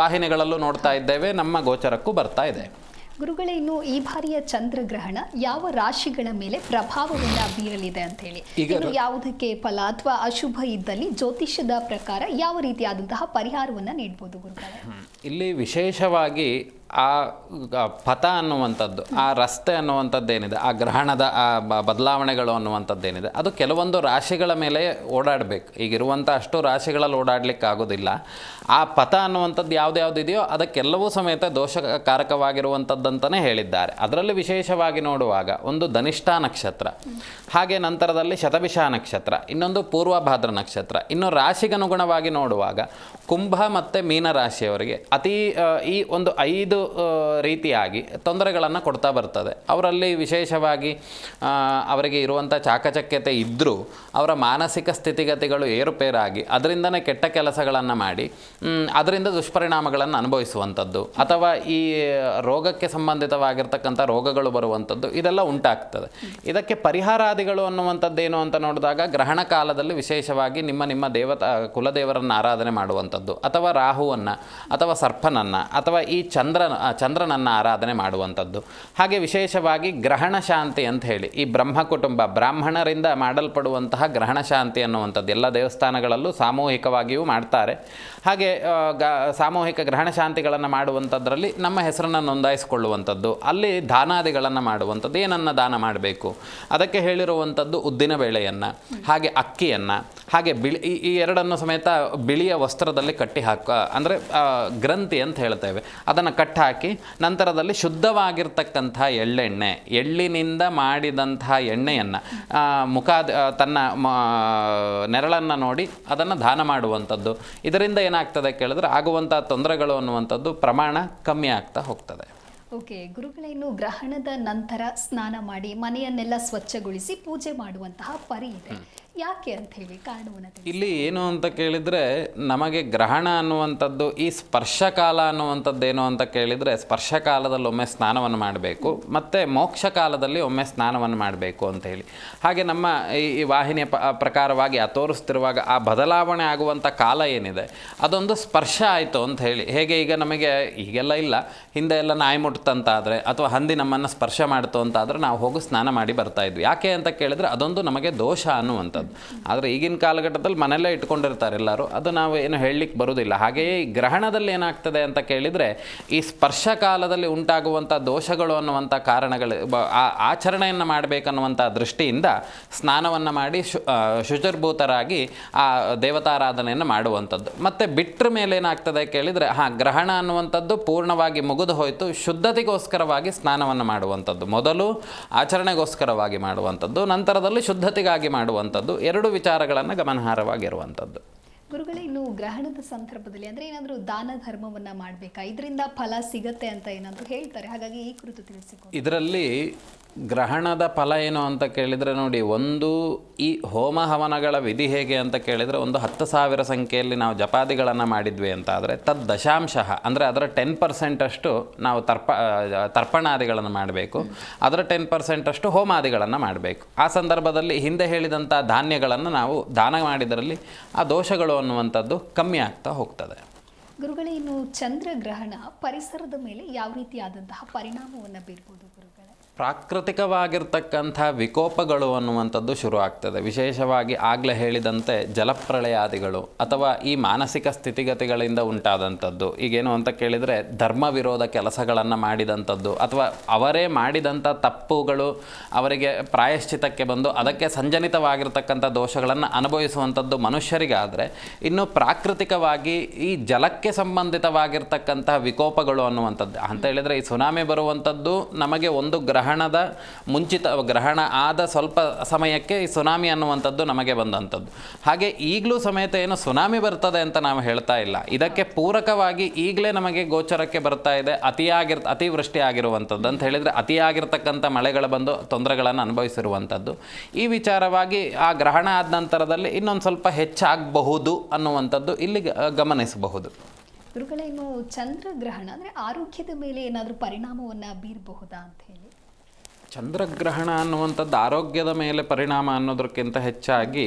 ವಾಹಿನಿಗಳಲ್ಲೂ ನೋಡ್ತಾ ಇದ್ದೇವೆ, ನಮ್ಮ ಗೋಚರಕ್ಕೂ ಬರ್ತಾ ಇದೆ. ಗುರುಗಳೇ, ಇನ್ನು ಈ ಬಾರಿಯ ಚಂದ್ರಗ್ರಹಣ ಯಾವ ರಾಶಿಗಳ ಮೇಲೆ ಪ್ರಭಾವವನ್ನು ಬೀರಲಿದೆ ಅಂತ ಹೇಳಿ, ಇನ್ನು ಯಾವುದಕ್ಕೆ ಫಲ ಅಥವಾ ಅಶುಭ ಇದ್ದಲ್ಲಿ ಜ್ಯೋತಿಷ್ಯದ ಪ್ರಕಾರ ಯಾವ ರೀತಿಯಾದಂತಹ ಪರಿಹಾರವನ್ನು ನೀಡಬಹುದು ಗುರುಗಳೇ? ಇಲ್ಲಿ ವಿಶೇಷವಾಗಿ ಆ ಪಥ ಅನ್ನುವಂಥದ್ದು, ಆ ರಸ್ತೆ ಅನ್ನುವಂಥದ್ದೇನಿದೆ, ಆ ಗ್ರಹಣದ ಆ ಬದಲಾವಣೆಗಳು ಅನ್ನುವಂಥದ್ದೇನಿದೆ, ಅದು ಕೆಲವೊಂದು ರಾಶಿಗಳ ಮೇಲೆ ಓಡಾಡಬೇಕು. ಈಗಿರುವಂಥ ಅಷ್ಟು ರಾಶಿಗಳಲ್ಲಿ ಓಡಾಡಲಿಕ್ಕೆ ಆಗೋದಿಲ್ಲ. ಆ ಪಥ ಅನ್ನುವಂಥದ್ದು ಯಾವ್ದು ಇದೆಯೋ ಅದಕ್ಕೆಲ್ಲವೂ ಸಮೇತ ದೋಷಕಾರಕವಾಗಿರುವಂಥದ್ದಂತಲೇ ಹೇಳಿದ್ದಾರೆ. ಅದರಲ್ಲಿ ವಿಶೇಷವಾಗಿ ನೋಡುವಾಗ ಒಂದು ಧನಿಷ್ಠ ನಕ್ಷತ್ರ, ಹಾಗೆ ನಂತರದಲ್ಲಿ ಶತಭಿಷ ನಕ್ಷತ್ರ, ಇನ್ನೊಂದು ಪೂರ್ವಭಾದ್ರ ನಕ್ಷತ್ರ, ಇನ್ನು ರಾಶಿಗನುಗುಣವಾಗಿ ನೋಡುವಾಗ ಕುಂಭ ಮತ್ತು ಮೀನ ರಾಶಿಯವರಿಗೆ ಈ ಒಂದು 5 ಇದು ರೀತಿಯಾಗಿ ತೊಂದರೆಗಳನ್ನು ಕೊಡ್ತಾ ಬರ್ತದೆ. ಅವರಲ್ಲಿ ವಿಶೇಷವಾಗಿ ಅವರಿಗೆ ಇರುವಂಥ ಚಾಕಚಕ್ಯತೆ ಇದ್ದರೂ ಅವರ ಮಾನಸಿಕ ಸ್ಥಿತಿಗತಿಗಳು ಏರುಪೇರಾಗಿ ಅದರಿಂದನೇ ಕೆಟ್ಟ ಕೆಲಸಗಳನ್ನು ಮಾಡಿ ಅದರಿಂದ ದುಷ್ಪರಿಣಾಮಗಳನ್ನು ಅನುಭವಿಸುವಂಥದ್ದು ಅಥವಾ ಈ ರೋಗಕ್ಕೆ ಸಂಬಂಧಿತವಾಗಿರ್ತಕ್ಕಂಥ ರೋಗಗಳು ಬರುವಂಥದ್ದು ಇದೆಲ್ಲ ಉಂಟಾಗ್ತದೆ. ಇದಕ್ಕೆ ಪರಿಹಾರಾದಿಗಳು ಅನ್ನುವಂಥದ್ದೇನು ಅಂತ ನೋಡಿದಾಗ ಗ್ರಹಣ ಕಾಲದಲ್ಲಿ ವಿಶೇಷವಾಗಿ ನಿಮ್ಮ ಕುಲದೇವರನ್ನು ಆರಾಧನೆ ಮಾಡುವಂಥದ್ದು ಅಥವಾ ರಾಹುವನ್ನು ಅಥವಾ ಸರ್ಪನನ್ನು ಅಥವಾ ಈ ಚಂದ್ರನನ್ನು ಆರಾಧನೆ ಮಾಡುವಂಥದ್ದು. ಹಾಗೆ ವಿಶೇಷವಾಗಿ ಗ್ರಹಣ ಶಾಂತಿ ಅಂತ ಹೇಳಿ ಈ ಬ್ರಹ್ಮ ಕುಟುಂಬ ಬ್ರಾಹ್ಮಣರಿಂದ ಮಾಡಲ್ಪಡುವಂತಹ ಗ್ರಹಣ ಶಾಂತಿ ಅನ್ನುವಂಥದ್ದು ಎಲ್ಲ ದೇವಸ್ಥಾನಗಳಲ್ಲೂ ಸಾಮೂಹಿಕವಾಗಿಯೂ ಮಾಡ್ತಾರೆ. ಹಾಗೆ ಸಾಮೂಹಿಕ ಗ್ರಹಣ ಶಾಂತಿಗಳನ್ನು ಮಾಡುವಂಥದ್ರಲ್ಲಿ ನಮ್ಮ ಹೆಸರನ್ನು ನೋಂದಾಯಿಸಿಕೊಳ್ಳುವಂಥದ್ದು, ಅಲ್ಲಿ ದಾನಾದಿಗಳನ್ನು ಮಾಡುವಂಥದ್ದು. ಏನನ್ನು ದಾನ ಮಾಡಬೇಕು ಅದಕ್ಕೆ ಹೇಳಿರುವಂಥದ್ದು ಉದ್ದಿನ ಬೇಳೆಯನ್ನು, ಹಾಗೆ ಅಕ್ಕಿಯನ್ನು, ಹಾಗೆ ಈ ಎರಡನ್ನು ಸಮೇತ ಬಿಳಿಯ ವಸ್ತ್ರದಲ್ಲಿ ಕಟ್ಟಿ ಅಂದರೆ ಗ್ರಂಥಿ ಅಂತ ಹೇಳ್ತೇವೆ, ಅದನ್ನು ಕಟ್ಟಾಕಿ ನಂತರದಲ್ಲಿ ಶುದ್ಧವಾಗಿರ್ತಕ್ಕಂಥ ಎಳ್ಳಿನಿಂದ ಮಾಡಿದಂತಹ ಎಣ್ಣೆಯನ್ನು ತನ್ನ ನೆರಳನ್ನು ನೋಡಿ ಅದನ್ನು ದಾನ ಮಾಡುವಂಥದ್ದು. ಇದರಿಂದ ಏನಾಗ್ತದೆ ಕೇಳಿದ್ರೆ ಆಗುವಂಥ ತೊಂದರೆಗಳು ಅನ್ನುವಂಥದ್ದು ಪ್ರಮಾಣ ಕಮ್ಮಿ ಆಗ್ತಾ ಹೋಗ್ತದೆ. ಓಕೆ ಗುರುಗಳೇ, ಇನ್ನು ಗ್ರಹಣದ ನಂತರ ಸ್ನಾನ ಮಾಡಿ ಮನೆಯನ್ನೆಲ್ಲ ಸ್ವಚ್ಛಗೊಳಿಸಿ ಪೂಜೆ ಮಾಡುವಂತಹ ಪರಿ ಇದೆ, ಯಾಕೆ ಅಂತ ಹೇಳಿ ಕಾರಣವನ್ನು ಇಲ್ಲಿ ಏನು ಅಂತ ಕೇಳಿದರೆ ನಮಗೆ ಗ್ರಹಣ ಅನ್ನುವಂಥದ್ದು ಈ ಸ್ಪರ್ಶಕಾಲ ಅನ್ನುವಂಥದ್ದೇನು ಅಂತ ಕೇಳಿದರೆ ಸ್ಪರ್ಶಕಾಲದಲ್ಲಿ ಒಮ್ಮೆ ಸ್ನಾನವನ್ನು ಮಾಡಬೇಕು ಮತ್ತು ಮೋಕ್ಷ ಕಾಲದಲ್ಲಿ ಒಮ್ಮೆ ಸ್ನಾನವನ್ನು ಮಾಡಬೇಕು ಅಂತ ಹೇಳಿ. ಹಾಗೆ ನಮ್ಮ ಈ ವಾಹಿನಿಯ ಪ್ರಕಾರವಾಗಿ ತೋರಿಸ್ತಿರುವಾಗ ಆ ಬದಲಾವಣೆ ಆಗುವಂಥ ಕಾಲ ಏನಿದೆ ಅದೊಂದು ಸ್ಪರ್ಶ ಆಯಿತು ಅಂತ ಹೇಳಿ. ಹೇಗೆ ಈಗ ನಮಗೆ ಈಗೆಲ್ಲ ಇಲ್ಲ, ಹಿಂದೆ ಎಲ್ಲ ನಾಯಿ ಮುಟ್ತಂತಾದರೆ ಅಥವಾ ಹಂದಿ ನಮ್ಮನ್ನು ಸ್ಪರ್ಶ ಮಾಡ್ತು ಅಂತಾದರೆ ನಾವು ಹೋಗಿ ಸ್ನಾನ ಮಾಡಿ ಬರ್ತಾಯಿದ್ವಿ. ಯಾಕೆ ಅಂತ ಕೇಳಿದರೆ ಅದೊಂದು ನಮಗೆ ದೋಷ ಅನ್ನುವಂಥದ್ದು. ಆದರೆ ಈಗಿನ ಕಾಲಘಟ್ಟದಲ್ಲಿ ಮನೆಯಲ್ಲೇ ಇಟ್ಕೊಂಡಿರ್ತಾರೆ ಎಲ್ಲರೂ, ಅದು ನಾವು ಏನು ಹೇಳಲಿಕ್ಕೆ ಬರೋದಿಲ್ಲ. ಹಾಗೆಯೇ ಈ ಗ್ರಹಣದಲ್ಲಿ ಏನಾಗ್ತದೆ ಅಂತ ಕೇಳಿದರೆ ಈ ಸ್ಪರ್ಶ ಕಾಲದಲ್ಲಿ ಉಂಟಾಗುವಂಥ ದೋಷಗಳು ಅನ್ನುವಂಥ ಕಾರಣಗಳು ಆಚರಣೆಯನ್ನು ಮಾಡಬೇಕನ್ನುವಂಥ ದೃಷ್ಟಿಯಿಂದ ಸ್ನಾನವನ್ನು ಮಾಡಿ ಶುಚಿರ್ಭೂತರಾಗಿ ಆ ದೇವತಾರಾಧನೆಯನ್ನು ಮಾಡುವಂಥದ್ದು. ಮತ್ತು ಬಿಟ್ಟರ ಮೇಲೆ ಏನಾಗ್ತದೆ ಕೇಳಿದರೆ ಗ್ರಹಣ ಅನ್ನುವಂಥದ್ದು ಪೂರ್ಣವಾಗಿ ಮುಗಿದು ಹೋಯಿತು, ಶುದ್ಧತೆಗೋಸ್ಕರವಾಗಿ ಸ್ನಾನವನ್ನು ಮಾಡುವಂಥದ್ದು. ಮೊದಲು ಆಚರಣೆಗೋಸ್ಕರವಾಗಿ ಮಾಡುವಂಥದ್ದು, ನಂತರದಲ್ಲಿ ಶುದ್ಧತೆಗಾಗಿ ಮಾಡುವಂಥದ್ದು. ಎರಡು ವಿಚಾರಗಳನ್ನು ಗಮನಾರ್ಹವಾಗಿರುವಂಥದ್ದು. ಗುರುಗಳೇ, ಇನ್ನು ಗ್ರಹಣದ ಸಂದರ್ಭದಲ್ಲಿ ಅಂದರೆ ಏನಾದರೂ ದಾನ ಧರ್ಮವನ್ನು ಮಾಡಬೇಕಾ, ಇದರಿಂದ ಫಲ ಸಿಗತ್ತೆ ಅಂತ ಏನಾದರೂ ಹೇಳ್ತಾರೆ, ಹಾಗಾಗಿ ಈ ಕುರಿತು ತಿಳಿಸಿಕೊಡಿ. ಇದರಲ್ಲಿ ಗ್ರಹಣದ ಫಲ ಏನು ಅಂತ ಕೇಳಿದರೆ ನೋಡಿ, ಒಂದು ಈ ಹೋಮ ಹವನಗಳ ವಿಧಿ ಹೇಗೆ ಅಂತ ಕೇಳಿದರೆ ಒಂದು 10,000 ಸಂಖ್ಯೆಯಲ್ಲಿ ನಾವು ಜಪಾದಿಗಳನ್ನು ಮಾಡಿದ್ವಿ ಅಂತ ಆದರೆ ದಶಾಂಶಃ ಅಂದರೆ ಅದರ 10% ಅಷ್ಟು ನಾವು ತರ್ಪಣಾದಿಗಳನ್ನು ಮಾಡಬೇಕು, ಅದರ 10% ಅಷ್ಟು ಹೋಮಾದಿಗಳನ್ನು ಮಾಡಬೇಕು. ಆ ಸಂದರ್ಭದಲ್ಲಿ ಹಿಂದೆ ಹೇಳಿದಂಥ ಧಾನ್ಯಗಳನ್ನು ನಾವು ದಾನ ಮಾಡಿದರಲ್ಲಿ ಆ ದೋಷಗಳು ಅನ್ನುವಂಥದ್ದು ಕಮ್ಮಿ ಆಗ್ತಾ ಹೋಗ್ತದೆ. ಗುರುಗಳೇ, ಇನ್ನು ಚಂದ್ರಗ್ರಹಣ ಪರಿಸರದ ಮೇಲೆ ಯಾವ ರೀತಿಯಾದಂತಹ ಪರಿಣಾಮವನ್ನು ಬೀರ್ಬೋದು ಗುರುಗಳೇ? ಪ್ರಾಕೃತಿಕವಾಗಿರ್ತಕ್ಕಂಥ ವಿಕೋಪಗಳು ಅನ್ನುವಂಥದ್ದು ಶುರು ಆಗ್ತದೆ. ವಿಶೇಷವಾಗಿ ಆಗಲೇ ಹೇಳಿದಂತೆ ಜಲಪ್ರಳಯಾದಿಗಳು ಅಥವಾ ಈ ಮಾನಸಿಕ ಸ್ಥಿತಿಗತಿಗಳಿಂದ ಉಂಟಾದಂಥದ್ದು. ಈಗೇನು ಅಂತ ಕೇಳಿದರೆ ಧರ್ಮ ವಿರೋಧ ಕೆಲಸಗಳನ್ನು ಮಾಡಿದಂಥದ್ದು ಅಥವಾ ಅವರೇ ಮಾಡಿದಂಥ ತಪ್ಪುಗಳು ಅವರಿಗೆ ಪ್ರಾಯಶ್ಚಿತಕ್ಕೆ ಬಂದು ಅದಕ್ಕೆ ಸಂಜನಿತವಾಗಿರ್ತಕ್ಕಂಥ ದೋಷಗಳನ್ನು ಅನುಭವಿಸುವಂಥದ್ದು ಮನುಷ್ಯರಿಗಾದರೆ, ಇನ್ನು ಪ್ರಾಕೃತಿಕವಾಗಿ ಈ ಜಲಕ್ಕೆ ಸಂಬಂಧಿತವಾಗಿರ್ತಕ್ಕಂಥ ವಿಕೋಪಗಳು ಅನ್ನುವಂಥದ್ದು ಅಂತ ಹೇಳಿದರೆ ಈ ಸುನಾಮಿ ಬರುವಂಥದ್ದು ನಮಗೆ ಒಂದು ಗ್ರಹಣದ ಗ್ರಹಣ ಆದ ಸ್ವಲ್ಪ ಸಮಯಕ್ಕೆ ಈ ಸುನಾಮಿ ಅನ್ನುವಂಥದ್ದು ನಮಗೆ ಬಂದಂಥದ್ದು. ಹಾಗೆ ಈಗಲೂ ಸಮೇತ ಏನು ಸುನಾಮಿ ಬರ್ತದೆ ಅಂತ ನಾವು ಹೇಳ್ತಾ ಇಲ್ಲ, ಇದಕ್ಕೆ ಪೂರಕವಾಗಿ ಈಗಲೇ ನಮಗೆ ಗೋಚರಕ್ಕೆ ಬರ್ತಾ ಇದೆ ಅತಿವೃಷ್ಟಿ ಆಗಿರುವಂಥದ್ದು ಅಂತ ಹೇಳಿದರೆ ಅತಿಯಾಗಿರ್ತಕ್ಕಂಥ ಮಳೆಗಳು ಬಂದು ತೊಂದರೆಗಳನ್ನು ಅನುಭವಿಸಿರುವಂಥದ್ದು. ಈ ವಿಚಾರವಾಗಿ ಆ ಗ್ರಹಣ ಆದ ನಂತರದಲ್ಲಿ ಇನ್ನೊಂದು ಸ್ವಲ್ಪ ಹೆಚ್ಚಾಗಬಹುದು ಅನ್ನುವಂಥದ್ದು ಇಲ್ಲಿ ಗಮನಿಸಬಹುದು. ಗುರುಗಳೇ, ಇನ್ನು ಚಂದ್ರಗ್ರಹಣ ಅಂದರೆ ಆರೋಗ್ಯದ ಮೇಲೆ ಏನಾದರೂ ಪರಿಣಾಮವನ್ನು ಬೀರಬಹುದಾ ಅಂತ ಹೇಳಿ? ಚಂದ್ರಗ್ರಹಣ ಅನ್ನುವಂಥದ್ದು ಆರೋಗ್ಯದ ಮೇಲೆ ಪರಿಣಾಮ ಅನ್ನೋದಕ್ಕಿಂತ ಹೆಚ್ಚಾಗಿ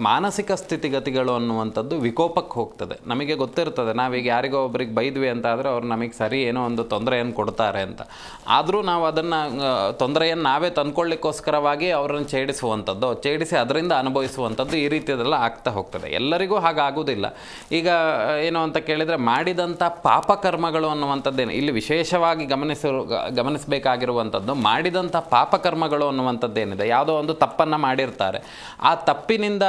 ಮಾನಸಿಕ ಸ್ಥಿತಿಗತಿಗಳು ಅನ್ನುವಂಥದ್ದು ವಿಕೋಪಕ್ಕೆ ಹೋಗ್ತದೆ. ನಮಗೆ ಗೊತ್ತಿರ್ತದೆ, ನಾವೀಗ ಯಾರಿಗೋ ಒಬ್ರಿಗೆ ಬೈದ್ವಿ ಅಂತ ಆದರೆ ಅವ್ರು ನಮಗೆ ಸರಿ ಏನೋ ಒಂದು ತೊಂದರೆಯನ್ನು ಕೊಡ್ತಾರೆ ಅಂತ, ಆದರೂ ನಾವು ಅದನ್ನು ತೊಂದರೆಯನ್ನು ನಾವೇ ತಂದ್ಕೊಳ್ಳಿಕ್ಕೋಸ್ಕರವಾಗಿ ಅವರನ್ನು ಛೇಡಿಸಿ ಅದರಿಂದ ಅನುಭವಿಸುವಂಥದ್ದು ಈ ರೀತಿಯದೆಲ್ಲ ಆಗ್ತಾ ಹೋಗ್ತದೆ. ಎಲ್ಲರಿಗೂ ಹಾಗಾಗುವುದಿಲ್ಲ. ಈಗ ಏನು ಅಂತ ಕೇಳಿದರೆ ಮಾಡಿದಂಥ ಪಾಪಕರ್ಮಗಳು ಅನ್ನುವಂಥದ್ದೇನು ಇಲ್ಲಿ ವಿಶೇಷವಾಗಿ ಗಮನಿಸಬೇಕಾಗಿರುವಂಥದ್ದು, ಮಾಡಿದಂಥ ಮಾಡುವಂಥ ಪಾಪಕರ್ಮಗಳು ಅನ್ನುವಂಥದ್ದೇನಿದೆ, ಯಾವುದೋ ಒಂದು ತಪ್ಪನ್ನು ಮಾಡಿರ್ತಾರೆ, ಆ ತಪ್ಪಿನಿಂದ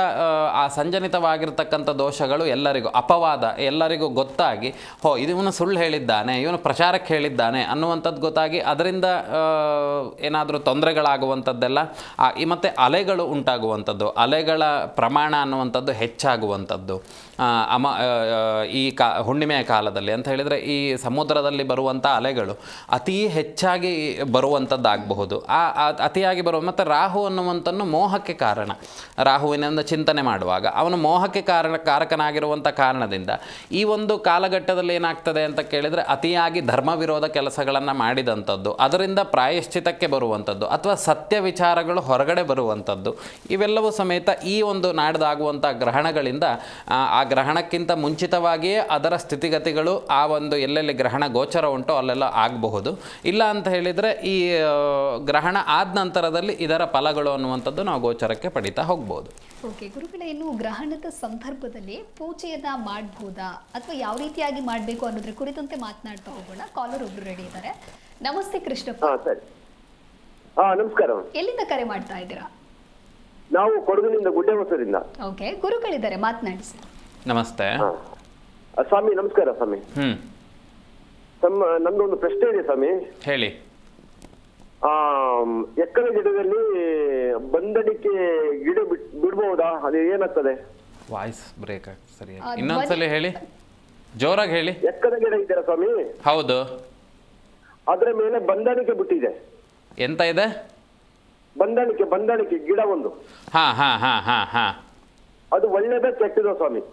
ಆ ಸಂಜನಿತವಾಗಿರ್ತಕ್ಕಂಥ ದೋಷಗಳು ಎಲ್ಲರಿಗೂ ಅಪವಾದ ಎಲ್ಲರಿಗೂ ಗೊತ್ತಾಗಿ ಇವನು ಸುಳ್ಳು ಹೇಳಿದ್ದಾನೆ, ಇವನು ಪ್ರಚಾರಕ್ಕೆ ಹೇಳಿದ್ದಾನೆ ಅನ್ನುವಂಥದ್ದು ಗೊತ್ತಾಗಿ ಅದರಿಂದ ಏನಾದರೂ ತೊಂದರೆಗಳಾಗುವಂಥದ್ದೆಲ್ಲ ಮತ್ತು ಅಲೆಗಳು ಉಂಟಾಗುವಂಥದ್ದು, ಅಲೆಗಳ ಪ್ರಮಾಣ ಅನ್ನುವಂಥದ್ದು ಹೆಚ್ಚಾಗುವಂಥದ್ದು ಈ ಹುಣ್ಣಿಮೆಯ ಕಾಲದಲ್ಲಿ ಅಂತ ಹೇಳಿದರೆ ಈ ಸಮುದ್ರದಲ್ಲಿ ಬರುವಂಥ ಅಲೆಗಳು ಅತಿ ಹೆಚ್ಚಾಗಿ ಬರುವಂಥದ್ದಾಗಬಹುದು. ಅತಿಯಾಗಿ ಮತ್ತು ರಾಹು ಅನ್ನುವಂಥನ್ನು ಮೋಹಕ್ಕೆ ಕಾರಣ. ರಾಹುವಿನಿಂದ ಚಿಂತನೆ ಮಾಡುವಾಗ ಅವನು ಮೋಹಕ್ಕೆ ಕಾರಕನಾಗಿರುವಂಥ ಕಾರಣದಿಂದ ಈ ಒಂದು ಕಾಲಘಟ್ಟದಲ್ಲಿ ಏನಾಗ್ತದೆ ಅಂತ ಕೇಳಿದರೆ ಅತಿಯಾಗಿ ಧರ್ಮ ವಿರೋಧ ಕೆಲಸಗಳನ್ನು ಮಾಡಿದಂಥದ್ದು, ಅದರಿಂದ ಪ್ರಾಯಶ್ಚಿತಕ್ಕೆ ಬರುವಂಥದ್ದು ಅಥವಾ ಸತ್ಯ ವಿಚಾರಗಳು ಹೊರಗಡೆ ಬರುವಂಥದ್ದು, ಇವೆಲ್ಲವೂ ಸಮೇತ ಈ ಒಂದು ನಾಡ್ದಾಗುವಂಥ ಗ್ರಹಣಗಳಿಂದ ಆ ಗ್ರಹಣಕ್ಕಿಂತ ಮುಂಚಿತವಾಗಿಯೇ ಅದರ ಸ್ಥಿತಿಗತಿಗಳು ಆ ಒಂದು ಎಲ್ಲೆಲ್ಲಿ ಗ್ರಹಣ ಗೋಚರ ಉಂಟೋ ಅಲ್ಲೆಲ್ಲ ಆಗಬಹುದು. ಇಲ್ಲ ಅಂತ ಹೇಳಿದರೆ ಈ ಗ್ರಹಣ ಆದ ನಂತರದಲ್ಲಿ ಇದರ ಫಲಗಳು ಅನ್ನುವಂಥದ್ದು ನಾವು ಗೋಚರಕ್ಕೆ ಪಡಿತಾ ಹೋಗ್ಬೋದು. ಓಕೆ ಗುರುಗಳೇ, ಇನ್ನು ಗ್ರಹಣದ ಸಂದರ್ಭದಲ್ಲಿ ಪೂಜೆಯನ್ನ ಮಾಡಬಹುದಾ ಅಥವಾ ಯಾವ ರೀತಿಯಾಗಿ ಮಾಡಬೇಕು ಅನ್ನೋದ್ರ ಕುರಿತಂತೆ ಮಾತನಾಡ್ತಾ ಹೋಗೋಣ. ಕಾಲರ್ ಒಬ್ರು ರೆಡಿ ಇದ್ದಾರೆ. ನಮಸ್ತೆ ಕೃಷ್ಣಪ್ಪ. ನಮಸ್ಕಾರ. ಎಲ್ಲಿಂದ ಕರೆ ಮಾಡ್ತಾ ಇದ್ದೀರಾ? ನಾವು ಕೊಡಗಿನಿಂದ, ಗುಡ್ಡೆ ಹೊಸರಿಂದ. ಓಕೆ, ಗುರುಗಳಿದ್ದಾರೆ, ಮಾತನಾಡಿಸಿ. ನಮಸ್ತೆ ಸ್ವಾಮಿ. ನಮಸ್ಕಾರ ಸ್ವಾಮಿ. ನಮ್ದೊಂದು ಪ್ರಶ್ನೆ ಇದೆ ಸ್ವಾಮಿ. ಹೇಳಿ. ಎಕ್ಕದ ಗಿಡದಲ್ಲಿ ಬಂದಡಿಕೆ ಗಿಡ ಬಿಡ್ಬಹುದಾ? ಅದು ಏನಾಗ್ತದೆ? ವಾಯ್ಸ್ ಬ್ರೇಕ್ ಆಗ್ತದೆ. ಸರಿ, ಇನ್ನೊಂದ್ಸಲ ಹೇಳಿ, ಜೋರಾಗಿ ಹೇಳಿ. ಎಕ್ಕದ ಗಿಡ ಇದೆಯಲ್ಲ ಸ್ವಾಮಿ, ಹೌದು, ಅದರ ಮೇಲೆ ಬಂದಣಿಕೆ ಬಿಟ್ಟಿದೆ. ಎಂತ ಇದೆ? ಬಂದಣಿಕೆ ಗಿಡ ಒಂದು. ಅದು ಒಳ್ಳೆದ ಕೆಟ್ಟದ ಸ್ವಾಮಿ?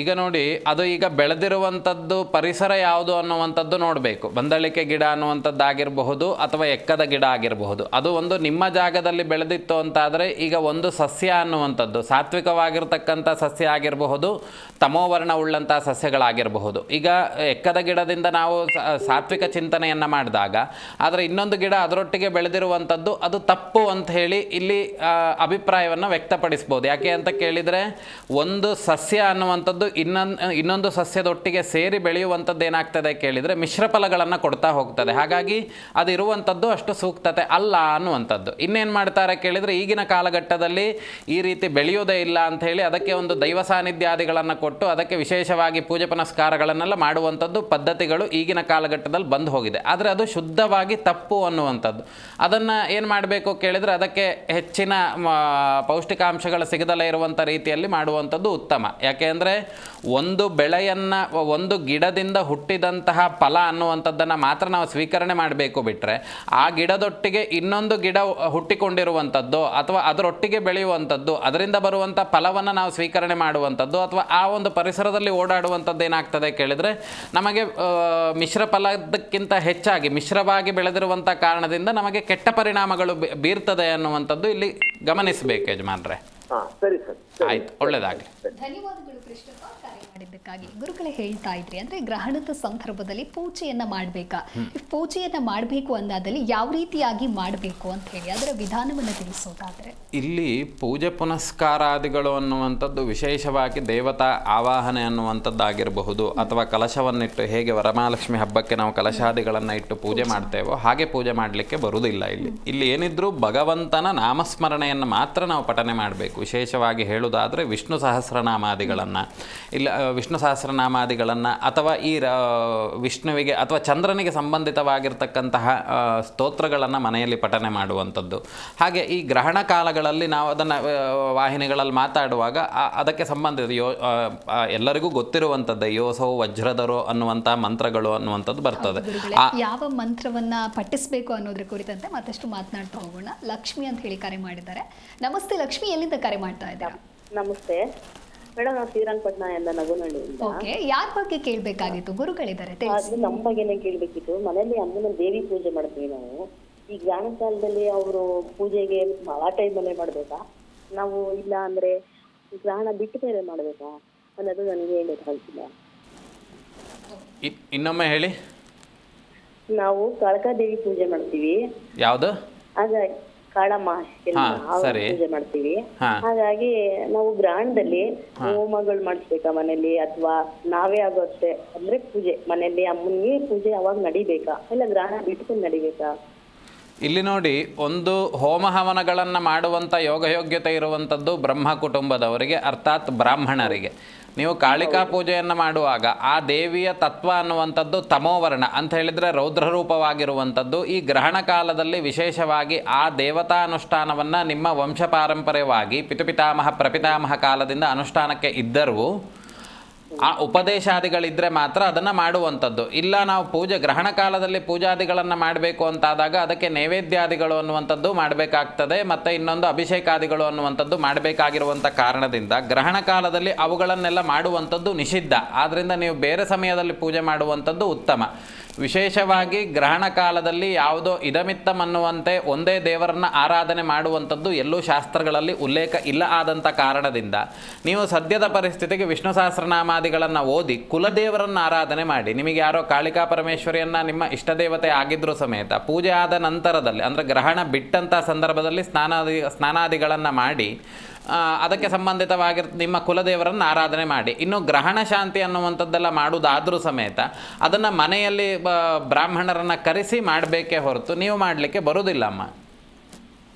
ಈಗ ನೋಡಿ, ಅದು ಈಗ ಬೆಳೆದಿರುವಂಥದ್ದು ಪರಿಸರ ಯಾವುದು ಅನ್ನುವಂಥದ್ದು ನೋಡಬೇಕು. ಬಂದಳಿಕೆ ಗಿಡ ಅನ್ನುವಂಥದ್ದಾಗಿರಬಹುದು ಅಥವಾ ಎಕ್ಕದ ಗಿಡ ಆಗಿರಬಹುದು. ಅದು ಒಂದು ನಿಮ್ಮ ಜಾಗದಲ್ಲಿ ಬೆಳೆದಿತ್ತು ಅಂತಾದರೆ ಈಗ ಒಂದು ಸಸ್ಯ ಅನ್ನುವಂಥದ್ದು ಸಾತ್ವಿಕವಾಗಿರ್ತಕ್ಕಂಥ ಸಸ್ಯ ಆಗಿರಬಹುದು, ತಮೋವರ್ಣ ಉಳ್ಳಂಥ ಸಸ್ಯಗಳಾಗಿರಬಹುದು. ಈಗ ಎಕ್ಕದ ಗಿಡದಿಂದ ನಾವು ಸಾತ್ವಿಕ ಚಿಂತನೆಯನ್ನು ಮಾಡಿದಾಗ, ಆದರೆ ಇನ್ನೊಂದು ಗಿಡ ಅದರೊಟ್ಟಿಗೆ ಬೆಳೆದಿರುವಂಥದ್ದು ಅದು ತಪ್ಪು ಅಂತ ಹೇಳಿ ಇಲ್ಲಿ ಅಭಿಪ್ರಾಯವನ್ನು ವ್ಯಕ್ತಪಡಿಸ್ಬೋದು. ಯಾಕೆ ಅಂತ ಕೇಳಿದರೆ, ಒಂದು ಸಸ್ಯ ಅನ್ನುವಂಥದ್ದು ಇನ್ನೊಂದು ಸಸ್ಯದೊಟ್ಟಿಗೆ ಸೇರಿ ಬೆಳೆಯುವಂಥದ್ದು ಏನಾಗ್ತದೆ ಕೇಳಿದರೆ ಮಿಶ್ರ ಫಲಗಳನ್ನು ಕೊಡ್ತಾ ಹೋಗ್ತದೆ. ಹಾಗಾಗಿ ಅದು ಇರುವಂಥದ್ದು ಅಷ್ಟು ಸೂಕ್ತತೆ ಅಲ್ಲ ಅನ್ನುವಂಥದ್ದು. ಇನ್ನೇನು ಮಾಡ್ತಾರೆ ಕೇಳಿದರೆ, ಈಗಿನ ಕಾಲಘಟ್ಟದಲ್ಲಿ ಈ ರೀತಿ ಬೆಳೆಯೋದೇ ಇಲ್ಲ ಅಂತ ಹೇಳಿ ಅದಕ್ಕೆ ಒಂದು ದೈವ ಸಾನ್ನಿಧ್ಯಾದಿಗಳನ್ನು ಕೊಟ್ಟು ಅದಕ್ಕೆ ವಿಶೇಷವಾಗಿ ಪೂಜೆ ಪುನಸ್ಕಾರಗಳನ್ನೆಲ್ಲ ಮಾಡುವಂಥದ್ದು ಪದ್ಧತಿಗಳು ಈಗಿನ ಕಾಲಘಟ್ಟದಲ್ಲಿ ಬಂದು ಹೋಗಿದೆ. ಆದರೆ ಅದು ಶುದ್ಧವಾಗಿ ತಪ್ಪು ಅನ್ನುವಂಥದ್ದು. ಅದನ್ನು ಏನು ಮಾಡಬೇಕು ಕೇಳಿದರೆ ಅದಕ್ಕೆ ಹೆಚ್ಚಿನ ಪೌಷ್ಟಿಕಾಂಶಗಳು ಸಿಗದಲೇ ಇರುವಂಥ ರೀತಿಯಲ್ಲಿ ಮಾಡುವಂಥದ್ದು ಉತ್ತಮ. ಯಾಕೆ ಅಂದರೆ ಒಂದು ಬೆಳೆಯನ್ನು, ಒಂದು ಗಿಡದಿಂದ ಹುಟ್ಟಿದಂತಹ ಫಲ ಅನ್ನುವಂಥದ್ದನ್ನು ಮಾತ್ರ ನಾವು ಸ್ವೀಕರಣೆ ಮಾಡಬೇಕು. ಬಿಟ್ಟರೆ ಆ ಗಿಡದೊಟ್ಟಿಗೆ ಇನ್ನೊಂದು ಗಿಡ ಹುಟ್ಟಿಕೊಂಡಿರುವಂಥದ್ದು ಅಥವಾ ಅದರೊಟ್ಟಿಗೆ ಬೆಳೆಯುವಂಥದ್ದು, ಅದರಿಂದ ಬರುವಂಥ ಫಲವನ್ನು ನಾವು ಸ್ವೀಕರಣೆ ಮಾಡುವಂಥದ್ದು ಅಥವಾ ಆ ಒಂದು ಪರಿಸರದಲ್ಲಿ ಓಡಾಡುವಂಥದ್ದು ಏನಾಗ್ತದೆ ಕೇಳಿದರೆ ನಮಗೆ ಮಿಶ್ರ ಫಲದಕ್ಕಿಂತ ಹೆಚ್ಚಾಗಿ ಮಿಶ್ರವಾಗಿ ಬೆಳೆದಿರುವಂಥ ಕಾರಣದಿಂದ ನಮಗೆ ಕೆಟ್ಟ ಪರಿಣಾಮಗಳು ಬೀರ್ತದೆ ಅನ್ನುವಂಥದ್ದು ಇಲ್ಲಿ ಗಮನಿಸಬೇಕು ಯಜಮಾನ್ರೆ. ಸರಿ ಸರ್, ಆಯ್ತು, ಒಳ್ಳೆಯದಾಗಲಿ. ಧನ್ಯವಾದಗಳು ಕೃಷ್ಣಪ್ಪ ಕರೆ ಮಾಡಿದ್ದಕ್ಕಾಗಿ. ಗುರುಗಳೇ ಹೇಳ್ತಾ ಇದ್ರಿ ಅಂದ್ರೆ ಗ್ರಹಣದ ಸಂದರ್ಭದಲ್ಲಿ ಪೂಜೆಯನ್ನ ಮಾಡಬೇಕಾ, ಪೂಜೆಯನ್ನ ಮಾಡಬೇಕು ಅಂದಾದಲ್ಲಿ ಯಾವ ರೀತಿಯಾಗಿ ಮಾಡಬೇಕು ಅಂತ ಹೇಳಿ ಅದರ ವಿಧಾನವನ್ನು ತಿಳಿಸೋದಾದ್ರೆ, ಇಲ್ಲಿ ಪೂಜೆ ಪುನಸ್ಕಾರಾದಿಗಳು ಅನ್ನುವಂಥದ್ದು ವಿಶೇಷವಾಗಿ ದೇವತಾ ಆವಾಹನೆ ಅನ್ನುವಂಥದ್ದಾಗಿರಬಹುದು ಅಥವಾ ಕಲಶವನ್ನಿಟ್ಟು ಹೇಗೆ ವರಮಹಾಲಕ್ಷ್ಮಿ ಹಬ್ಬಕ್ಕೆ ನಾವು ಕಲಶಾದಿಗಳನ್ನು ಇಟ್ಟು ಪೂಜೆ ಮಾಡ್ತೇವೋ ಹಾಗೆ ಪೂಜೆ ಮಾಡಲಿಕ್ಕೆ ಬರುವುದಿಲ್ಲ. ಇಲ್ಲಿ ಏನಿದ್ರೂ ಭಗವಂತನ ನಾಮಸ್ಮರಣೆಯನ್ನು ಮಾತ್ರ ನಾವು ಪಠನೆ ಮಾಡಬೇಕು. ವಿಶೇಷವಾಗಿ ಹೇಳುವುದಾದರೆ ವಿಷ್ಣು ಸಹಸ್ರನಾಮಾದಿಗಳನ್ನು ವಿಷ್ಣು ಸಹಸ್ರನಾಮಾದಿಗಳನ್ನು ಅಥವಾ ಈ ವಿಷ್ಣುವಿಗೆ ಅಥವಾ ಚಂದ್ರನಿಗೆ ಸಂಬಂಧಿತವಾಗಿರ್ತಕ್ಕಂತಹ ಸ್ತೋತ್ರಗಳನ್ನು ಮನೆಯಲ್ಲಿ ಪಠನೆ ಮಾಡುವಂಥದ್ದು. ಹಾಗೆ ಈ ಗ್ರಹಣ ಕಾಲಗಳಲ್ಲಿ ನಾವು ಅದನ್ನು ವಾಹಿನಿಗಳಲ್ಲಿ ಮಾತಾಡುವಾಗ ಅದಕ್ಕೆ ಸಂಬಂಧಿತ ಎಲ್ಲರಿಗೂ ಗೊತ್ತಿರುವಂಥದ್ದು ಯೋಸೋ ವಜ್ರಧರೋ ಅನ್ನುವಂಥ ಮಂತ್ರಗಳು ಅನ್ನುವಂಥದ್ದು ಬರ್ತದೆ. ಯಾವ ಮಂತ್ರವನ್ನ ಪಠಿಸಬೇಕು ಅನ್ನೋದ್ರ ಕುರಿತಂತೆ ಮತ್ತಷ್ಟು ಮಾತನಾಡ್ತಾ ಹೋಗೋಣ. ಲಕ್ಷ್ಮಿ ಅಂತ ಹೇಳಿ ಕರೆ ಮಾಡಿದ್ದಾರೆ. ನಮಸ್ತೆ ಲಕ್ಷ್ಮಿ, ಎಲ್ಲಿಂದ ಕರೆ ಮಾಡ್ತಾ ಇದ್ದೀರಾ? ನಮಸ್ತೆ ಮೇಡಮ್, ನಾವು ಶ್ರೀರಂಗಪಟ್ಟಣ ಎಲ್ಲ ನಗುನಹಳ್ಳಿಯಿಂದ. ಓಕೆ, ಯಾರ ಬಗ್ಗೆ ಕೇಳಬೇಕಾಗಿತ್ತು? ಗುರುಗಳಿದ್ದಾರೆ, ಅದು ನಮ್ಮ ಬಗ್ಗೆನೇ ಕೇಳಬೇಕಿತ್ತು. ಮನೆಯಲ್ಲಿ ಅಮ್ಮನ ದೇವಿ ಪೂಜೆ ಮಾಡ್ತೀವಿ ನಾವು. ಈ ಗ್ರಹಣ ಕಾಲದಲ್ಲಿ ಅವರು ಪೂಜೆಗೆ ಆ ಟೈಮಲ್ಲೇ ಮಾಡ್ಬೇಕಾ, ನಾವು ಇಲ್ಲ ಅಂದ್ರೆ ಗ್ರಹಣ ಬಿಟ್ಟು ಬೇರೆ ಮಾಡ್ಬೇಕಾ ಅನ್ನೋದು ನನಗೆ ಹೇಳಿಲ್ಲ. ಇನ್ನೊಮ್ಮೆ ಹೇಳಿ. ನಾವು ಕಾಳಕಾದೇವಿ ಪೂಜೆ ಮಾಡ್ತೀವಿ. ಯಾವುದು? ಹಾಗಾಗಿ ಕಾಳಮ್ಮ ಪೂಜೆ ಮಾಡ್ತೀವಿ. ಹಾಗಾಗಿ ನಾವು ಗ್ರಹಣದಲ್ಲಿ ಹೋಮಗಳು ಮಾಡಿಸ್ಬೇಕಾ ಮನೇಲಿ, ಅಥವಾ ನಾವೇ ಆಗೋಷ್ಟೇ ಅಂದ್ರೆ ಪೂಜೆ ಮನೆಯಲ್ಲಿ ಅಮ್ಮನಿಗೆ ಪೂಜೆ ಅವಾಗ ನಡಿಬೇಕಾ ಇಲ್ಲ ಗ್ರಹಣ ಬಿಟ್ಕೊಂಡು ನಡಿಬೇಕಾ? ಇಲ್ಲಿ ನೋಡಿ, ಒಂದು ಹೋಮ ಹವನಗಳನ್ನು ಮಾಡುವಂಥ ಯೋಗಯೋಗ್ಯತೆ ಇರುವಂಥದ್ದು ಬ್ರಹ್ಮ ಕುಟುಂಬದವರಿಗೆ, ಅರ್ಥಾತ್ ಬ್ರಾಹ್ಮಣರಿಗೆ. ನೀವು ಕಾಳಿಕಾ ಪೂಜೆಯನ್ನು ಮಾಡುವಾಗ ಆ ದೇವಿಯ ತತ್ವ ಅನ್ನುವಂಥದ್ದು ತಮೋವರ್ಣ ಅಂತ ಹೇಳಿದರೆ ರೌದ್ರರೂಪವಾಗಿರುವಂಥದ್ದು. ಈ ಗ್ರಹಣ ಕಾಲದಲ್ಲಿ ವಿಶೇಷವಾಗಿ ಆ ದೇವತಾನುಷ್ಠಾನವನ್ನು ನಿಮ್ಮ ವಂಶ ಪಾರಂಪರ್ಯವಾಗಿ ಪಿತೃಪಿತಾಮಹ ಪ್ರಪಿತಾಮಹ ಕಾಲದಿಂದ ಅನುಷ್ಠಾನಕ್ಕೆ ಇದ್ದರೂ ಆ ಉಪದೇಶಾದಿಗಳಿದ್ದರೆ ಮಾತ್ರ ಅದನ್ನು ಮಾಡುವಂಥದ್ದು. ಇಲ್ಲ ನಾವು ಗ್ರಹಣ ಕಾಲದಲ್ಲಿ ಪೂಜಾದಿಗಳನ್ನು ಮಾಡಬೇಕು ಅಂತಾದಾಗ ಅದಕ್ಕೆ ನೈವೇದ್ಯಾದಿಗಳು ಅನ್ನುವಂಥದ್ದು ಮಾಡಬೇಕಾಗ್ತದೆ, ಮತ್ತು ಇನ್ನೊಂದು ಅಭಿಷೇಕಾದಿಗಳು ಅನ್ನುವಂಥದ್ದು ಮಾಡಬೇಕಾಗಿರುವಂಥ ಕಾರಣದಿಂದ ಗ್ರಹಣ ಕಾಲದಲ್ಲಿ ಅವುಗಳನ್ನೆಲ್ಲ ಮಾಡುವಂಥದ್ದು ನಿಷಿದ್ಧ. ಆದ್ದರಿಂದ ನೀವು ಬೇರೆ ಸಮಯದಲ್ಲಿ ಪೂಜೆ ಮಾಡುವಂಥದ್ದು ಉತ್ತಮ. ವಿಶೇಷವಾಗಿ ಗ್ರಹಣ ಕಾಲದಲ್ಲಿ ಯಾವುದೋ ಇದಮಿತ್ತಂ ಅನ್ನುವಂತೆ ಒಂದೇ ದೇವರನ್ನು ಆರಾಧನೆ ಮಾಡುವಂಥದ್ದು ಎಲ್ಲೂ ಶಾಸ್ತ್ರಗಳಲ್ಲಿ ಉಲ್ಲೇಖ ಇಲ್ಲ ಆದಂಥ ಕಾರಣದಿಂದ ನೀವು ಸದ್ಯದ ಪರಿಸ್ಥಿತಿಗೆ ವಿಷ್ಣು ಸಹಸ್ರನಾಮಾದಿಗಳನ್ನು ಓದಿ ಕುಲದೇವರನ್ನು ಆರಾಧನೆ ಮಾಡಿ. ನಿಮಗೆ ಯಾರೋ ಕಾಳಿಕಾ ಪರಮೇಶ್ವರಿಯನ್ನು ನಿಮ್ಮ ಇಷ್ಟದೇವತೆ ಆಗಿದ್ದರೂ ಸಮೇತ ಪೂಜೆ ಆದ ನಂತರದಲ್ಲಿ, ಅಂದರೆ ಗ್ರಹಣ ಬಿಟ್ಟಂಥ ಸಂದರ್ಭದಲ್ಲಿ ಸ್ನಾನಾದಿಗಳನ್ನು ಮಾಡಿ ಅದಕ್ಕೆ ನಿಮ್ಮ ಕುಲದೇವರನ್ನು ಆರಾಧನೆ ಮಾಡಿ. ಇನ್ನು ಗ್ರಹಣ ಶಾಂತಿ ಅನ್ನುವಂಥದ್ದೆಲ್ಲ ಮಾಡುವುದಾದರೂ ಸಮೇತ ಅದನ್ನು ಮನೆಯಲ್ಲಿ ಬ್ರಾಹ್ಮಣರನ್ನು ಕರೆಸಿ ಮಾಡಬೇಕೇ ಹೊರತು ನೀವು ಮಾಡಲಿಕ್ಕೆ ಬರುವುದಿಲ್ಲಮ್ಮ.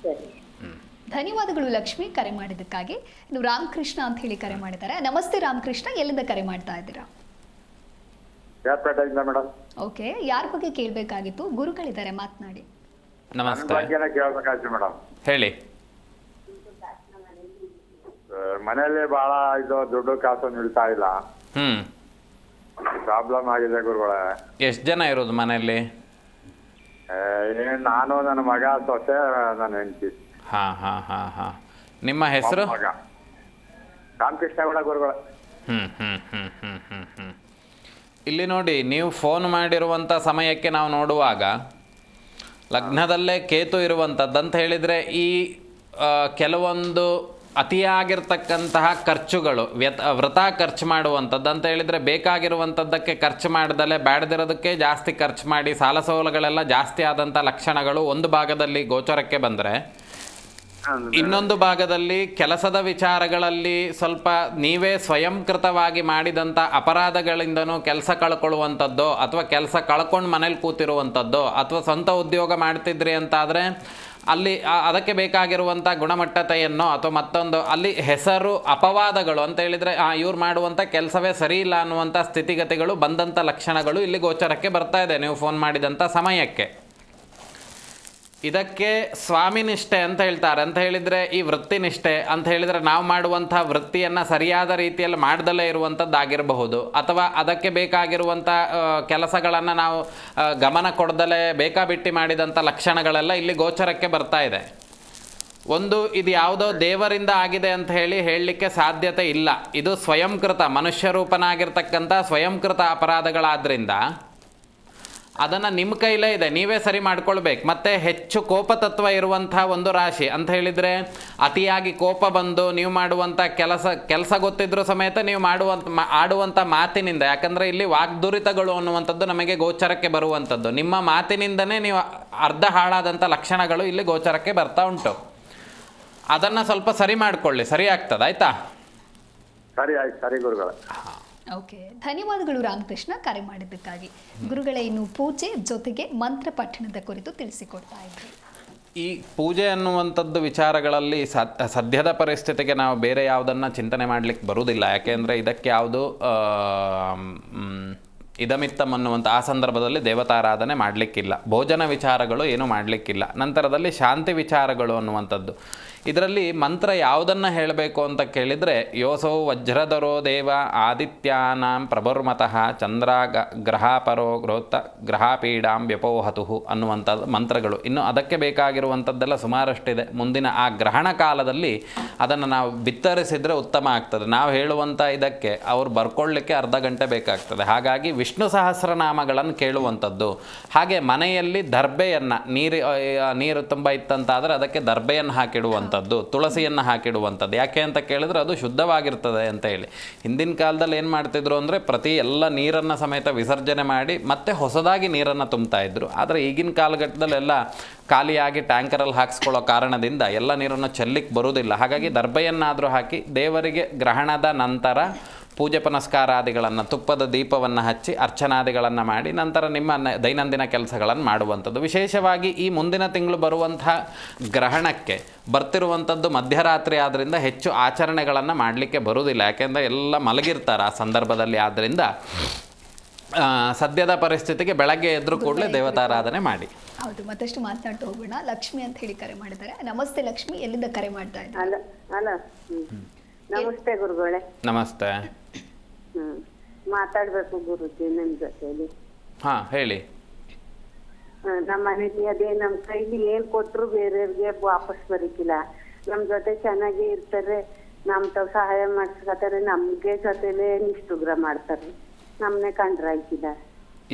ಧನ್ಯವಾದಗಳು ಲಕ್ಷ್ಮಿ, ಕರೆ ಮಾಡಿದ್ದಕ್ಕಾಗಿ. ಇನ್ನು ರಾಮಕೃಷ್ಣ ಅಂತ ಹೇಳಿ ಕರೆ ಮಾಡಿದ್ದಾರೆ. ನಮಸ್ತೆ ರಾಮಕೃಷ್ಣ, ಎಲ್ಲಿಂದ ಕರೆ ಮಾಡ್ತಾ ಇದ್ದೀರಾ? ಮೇಡಮ್. ಓಕೆ, ಯಾರ ಬಗ್ಗೆ ಕೇಳಬೇಕಾಗಿತ್ತು? ಗುರುಗಳಿದ್ದಾರೆ, ಮಾತನಾಡಿ. ನಮಸ್ತೆ, ಮೇಡಮ್. ಹೇಳಿ. ಮನೆಯಲ್ಲಿ ಬಹಳ ದುಡ್ಡು ಕಾಸು ನಿಲ್ತಾ ಇಲ್ಲ, ಪ್ರಾಬ್ಲಮ್ ಆಗಿದೆ ಗುರುಗಳೇ. ಎಷ್ಟು ಜನ ಇರೋದು ಮನೆಯಲ್ಲಿ? ನಾನು, ನನ್ನ ಮಗ, ಸೊಸೆ, ನನ್ನ ಹೆಂಡತಿ. ನಿಮ್ಮ ಹೆಸರು? ರಾಮಕೃಷ್ಣ ಗುರುಗಳೇ. ಇಲ್ಲಿ ನೋಡಿ, ನೀವು ಫೋನ್ ಮಾಡಿರುವಂಥ ಸಮಯಕ್ಕೆ ನಾವು ನೋಡುವಾಗ ಲಗ್ನದಲ್ಲೇ ಕೇತು ಇರುವಂಥದ್ದು ಅಂತ ಹೇಳಿದರೆ ಈ ಕೆಲವೊಂದು ಅತಿಯಾಗಿರ್ತಕ್ಕಂತಹ ಖರ್ಚುಗಳು, ವ್ರತ ಖರ್ಚು ಮಾಡುವಂಥದ್ದು ಅಂತ ಹೇಳಿದರೆ ಬೇಕಾಗಿರುವಂಥದ್ದಕ್ಕೆ ಖರ್ಚು ಮಾಡ್ದಲೇ ಬ್ಯಾಡದಿರೋದಕ್ಕೆ ಜಾಸ್ತಿ ಖರ್ಚು ಮಾಡಿ ಸಾಲ ಸೋಲುಗಳೆಲ್ಲ ಜಾಸ್ತಿ ಆದಂಥ ಲಕ್ಷಣಗಳು ಒಂದು ಭಾಗದಲ್ಲಿ ಗೋಚರಕ್ಕೆ ಬಂದರೆ, ಇನ್ನೊಂದು ಭಾಗದಲ್ಲಿ ಕೆಲಸದ ವಿಚಾರಗಳಲ್ಲಿ ಸ್ವಲ್ಪ ನೀವೇ ಸ್ವಯಂಕೃತವಾಗಿ ಮಾಡಿದಂಥ ಅಪರಾಧಗಳಿಂದನೂ ಕೆಲಸ ಕಳ್ಕೊಳ್ಳುವಂಥದ್ದೋ ಅಥವಾ ಕೆಲಸ ಕಳ್ಕೊಂಡು ಮನೇಲಿ ಕೂತಿರುವಂಥದ್ದೋ ಅಥವಾ ಸ್ವಂತ ಉದ್ಯೋಗ ಮಾಡ್ತಿದ್ರಿ ಅಂತಾದರೆ ಅಲ್ಲಿ ಅದಕ್ಕೆ ಬೇಕಾಗಿರುವಂಥ ಗುಣಮಟ್ಟತೆಯನ್ನು ಅಥವಾ ಮತ್ತೊಂದು ಅಲ್ಲಿ ಹೆಸರು ಅಪವಾದಗಳು ಅಂತ ಹೇಳಿದರೆ ಇವ್ರು ಮಾಡುವಂಥ ಕೆಲಸವೇ ಸರಿ ಇಲ್ಲ ಅನ್ನುವಂಥ ಸ್ಥಿತಿಗತಿಗಳು ಬಂದಂಥ ಲಕ್ಷಣಗಳು ಇಲ್ಲಿ ಗೋಚರಕ್ಕೆ ಬರ್ತಾ ಇದೆ ನೀವು ಫೋನ್ ಮಾಡಿದಂಥ ಸಮಯಕ್ಕೆ. ಇದಕ್ಕೆ ಸ್ವಾಮಿನಿಷ್ಠೆ ಅಂತ ಹೇಳ್ತಾರೆ. ಅಂತ ಹೇಳಿದರೆ ಈ ವೃತ್ತಿನಿಷ್ಠೆ ಅಂತ ಹೇಳಿದರೆ ನಾವು ಮಾಡುವಂಥ ವೃತ್ತಿಯನ್ನು ಸರಿಯಾದ ರೀತಿಯಲ್ಲಿ ಮಾಡ್ದಲೇ ಇರುವಂಥದ್ದಾಗಿರಬಹುದು, ಅಥವಾ ಅದಕ್ಕೆ ಬೇಕಾಗಿರುವಂಥ ಕೆಲಸಗಳನ್ನು ನಾವು ಗಮನ ಕೊಡ್ದಲೇ ಬೇಕಾಬಿಟ್ಟಿ ಮಾಡಿದಂಥ ಲಕ್ಷಣಗಳೆಲ್ಲ ಇಲ್ಲಿ ಗೋಚರಕ್ಕೆ ಬರ್ತಾ ಇದೆ. ಒಂದು, ಇದು ಯಾವುದೋ ದೇವರಿಂದ ಆಗಿದೆ ಅಂತ ಹೇಳಲಿಕ್ಕೆ ಸಾಧ್ಯತೆ ಇಲ್ಲ. ಇದು ಸ್ವಯಂಕೃತ ಮನುಷ್ಯರೂಪನಾಗಿರ್ತಕ್ಕಂಥ ಸ್ವಯಂಕೃತ ಅಪರಾಧಗಳಾದ್ದರಿಂದ ಅದನ್ನು ನಿಮ್ಮ ಕೈಲೇ ಇದೆ, ನೀವೇ ಸರಿ ಮಾಡ್ಕೊಳ್ಬೇಕು. ಮತ್ತು ಹೆಚ್ಚು ಕೋಪತತ್ವ ಇರುವಂಥ ಒಂದು ರಾಶಿ ಅಂತ ಹೇಳಿದರೆ ಅತಿಯಾಗಿ ಕೋಪ ಬಂದು ನೀವು ಮಾಡುವಂಥ ಕೆಲಸ ಗೊತ್ತಿದ್ರೂ ಸಮೇತ ನೀವು ಆಡುವಂಥ ಮಾತಿನಿಂದ, ಯಾಕಂದರೆ ಇಲ್ಲಿ ವಾಗ್ದುರಿತಗಳು ಅನ್ನುವಂಥದ್ದು ನಮಗೆ ಗೋಚರಕ್ಕೆ ಬರುವಂಥದ್ದು, ನಿಮ್ಮ ಮಾತಿನಿಂದನೇ ನೀವು ಅರ್ಧ ಹಾಳಾದಂಥ ಲಕ್ಷಣಗಳು ಇಲ್ಲಿ ಗೋಚರಕ್ಕೆ ಬರ್ತಾ ಉಂಟು. ಅದನ್ನು ಸ್ವಲ್ಪ ಸರಿ ಮಾಡಿಕೊಳ್ಳಿ, ಸರಿ ಆಗ್ತದೆ, ಆಯಿತಾ? ಸರಿ ಆಯ್ತು, ಸರಿ ಗುರುಗಳೇ. ಓಕೆ, ಧನ್ಯವಾದಗಳು ರಾಮಕೃಷ್ಣ, ಕರೆ ಮಾಡಿದ್ದಕ್ಕಾಗಿ. ಗುರುಗಳೇ, ಇನ್ನು ಪೂಜೆ ಜೊತೆಗೆ ಮಂತ್ರ ಪಠಣದ ಕುರಿತು ತಿಳಿಸಿಕೊಡ್ತಾ ಇದ್ರಿ. ಈ ಪೂಜೆ ಅನ್ನುವಂಥದ್ದು ವಿಚಾರಗಳಲ್ಲಿ ಸದ್ಯದ ಪರಿಸ್ಥಿತಿಗೆ ನಾವು ಬೇರೆ ಯಾವುದನ್ನು ಚಿಂತನೆ ಮಾಡಲಿಕ್ಕೆ ಬರುವುದಿಲ್ಲ. ಯಾಕೆಂದರೆ ಇದಕ್ಕೆ ಯಾವುದು ಇದಮಿತ್ತಂ ಅನ್ನುವಂಥ ಆ ಸಂದರ್ಭದಲ್ಲಿ ದೇವತಾರಾಧನೆ ಮಾಡಲಿಕ್ಕಿಲ್ಲ. ಭೋಜನ ವಿಚಾರಗಳು ಏನೂ ಮಾಡಲಿಕ್ಕಿಲ್ಲ. ನಂತರದಲ್ಲಿ ಶಾಂತಿ ವಿಚಾರಗಳು ಅನ್ನುವಂಥದ್ದು, ಇದರಲ್ಲಿ ಮಂತ್ರ ಯಾವುದನ್ನು ಹೇಳಬೇಕು ಅಂತ ಕೇಳಿದರೆ, ಯೋಸೋ ವಜ್ರಧರೋ ದೇವ ಆದಿತ್ಯಾನಾಂ ಪ್ರಭುರ್ಮತಃ ಚಂದ್ರ ಗ್ರಹಾಪರೋ ಗ್ರಹಾಪೀಡಾಂ ವ್ಯಪೋಹತು ಅನ್ನುವಂಥದ್ದು ಮಂತ್ರಗಳು. ಇನ್ನು ಅದಕ್ಕೆ ಬೇಕಾಗಿರುವಂಥದ್ದೆಲ್ಲ ಸುಮಾರಷ್ಟಿದೆ. ಮುಂದಿನ ಆ ಗ್ರಹಣ ಕಾಲದಲ್ಲಿ ಅದನ್ನು ನಾವು ಬಿತ್ತರಿಸಿದರೆ ಉತ್ತಮ ಆಗ್ತದೆ. ನಾವು ಹೇಳುವಂಥ ಇದಕ್ಕೆ ಅವ್ರು ಬರ್ಕೊಳ್ಳಿಕ್ಕೆ ಅರ್ಧ ಗಂಟೆ ಬೇಕಾಗ್ತದೆ. ಹಾಗಾಗಿ ವಿಷ್ಣು ಸಹಸ್ರನಾಮಗಳನ್ನು ಕೇಳುವಂಥದ್ದು, ಹಾಗೆ ಮನೆಯಲ್ಲಿ ದರ್ಬೆಯನ್ನು ನೀರು ತುಂಬ ಇತ್ತಂತಾದರೆ ಅದಕ್ಕೆ ದರ್ಬೆಯನ್ನು ಹಾಕಿಡುವಂಥದ್ದು, ತುಳಸಿಯನ್ನು ಹಾಕಿಡುವಂಥದ್ದು. ಯಾಕೆ ಅಂತ ಕೇಳಿದ್ರೆ ಅದು ಶುದ್ಧವಾಗಿರ್ತದೆ ಅಂತ ಹೇಳಿ. ಹಿಂದಿನ ಕಾಲದಲ್ಲಿ ಏನು ಮಾಡ್ತಿದ್ರು ಅಂದರೆ ಎಲ್ಲ ನೀರನ್ನು ಸಮೇತ ವಿಸರ್ಜನೆ ಮಾಡಿ ಮತ್ತೆ ಹೊಸದಾಗಿ ನೀರನ್ನು ತುಂಬ್ತಾ ಇದ್ರು. ಆದರೆ ಈಗಿನ ಕಾಲಘಟ್ಟದಲ್ಲೆಲ್ಲ ಖಾಲಿಯಾಗಿ ಟ್ಯಾಂಕರಲ್ಲಿ ಹಾಕಿಸ್ಕೊಳ್ಳೋ ಕಾರಣದಿಂದ ಎಲ್ಲ ನೀರನ್ನು ಚೆಲ್ಲಿಕ್ಕೆ ಬರುವುದಿಲ್ಲ. ಹಾಗಾಗಿ ದರ್ಬೆಯನ್ನಾದರೂ ಹಾಕಿ ದೇವರಿಗೆ ಗ್ರಹಣದ ನಂತರ ಪೂಜೆ ಪುನಸ್ಕಾರಾದಿಗಳನ್ನು ತುಪ್ಪದ ದೀಪವನ್ನು ಹಚ್ಚಿ ಅರ್ಚನಾದಿಗಳನ್ನು ಮಾಡಿ ನಂತರ ನಿಮ್ಮ ದೈನಂದಿನ ಕೆಲಸಗಳನ್ನು ಮಾಡುವಂಥದ್ದು. ವಿಶೇಷವಾಗಿ ಈ ಮುಂದಿನ ತಿಂಗಳು ಬರುವಂಥ ಗ್ರಹಣಕ್ಕೆ ಬರ್ತಿರುವಂಥದ್ದು ಮಧ್ಯರಾತ್ರಿ ಆದ್ದರಿಂದ ಹೆಚ್ಚು ಆಚರಣೆಗಳನ್ನು ಮಾಡಲಿಕ್ಕೆ ಬರುವುದಿಲ್ಲ, ಯಾಕೆಂದರೆ ಎಲ್ಲ ಮಲಗಿರ್ತಾರೆ ಆ ಸಂದರ್ಭದಲ್ಲಿ. ಆದ್ದರಿಂದ ಸದ್ಯದ ಪರಿಸ್ಥಿತಿಗೆ ಬೆಳಗ್ಗೆ ಎದ್ರೂ ಕೂಡಲೇ ದೇವತಾರಾಧನೆ ಮಾಡಿ. ಹೌದು, ಮತ್ತಷ್ಟು ಮಾತನಾಡ್ತಾ ಹೋಗೋಣ. ಲಕ್ಷ್ಮಿ ಅಂತ ಹೇಳಿ ಕರೆ ಮಾಡಿದ್ದಾರೆ. ನಮಸ್ತೆ ಲಕ್ಷ್ಮಿ, ಎಲ್ಲಿಂದ ಕರೆ ಮಾಡ್ತಾ ಇದ್ದಾರೆ? ಹಲೋ, ನಮಸ್ತೆ ಗುರುಗಳೇ. ನಮಸ್ತೆ. ಮಾತಾಡ್ಬೇಕು ಗುರುಜಿ ನಿಮ್ ಜೊತೆಲಿ. ಹಾಂ, ಹೇಳಿ. ನಮ್ಮ ಮನೇಲಿ ಅದೇ ನಮ್ ಕೈಲಿ ಏನ್ ಕೊಟ್ರು ಬೇರೆಯವ್ರಿಗೆ ವಾಪಸ್ ಬರೀಕಿಲ್ಲ. ನಮ್ ಜೊತೆ ಚೆನ್ನಾಗಿ ಇರ್ತಾರೆ, ನಮ್ ತಾವ್ ಸಹಾಯ ಮಾಡ್ಸ್ಕೊತಾರೆ, ನಮ್ಗೆ ಜೊತೆಲೆ ನಿಷ್ಠುಗ್ರ ಮಾಡ್ತಾರೆ, ನಮ್ನೆ ಕಂಡ್ರಾಯ್ಕಿಲ್ಲ.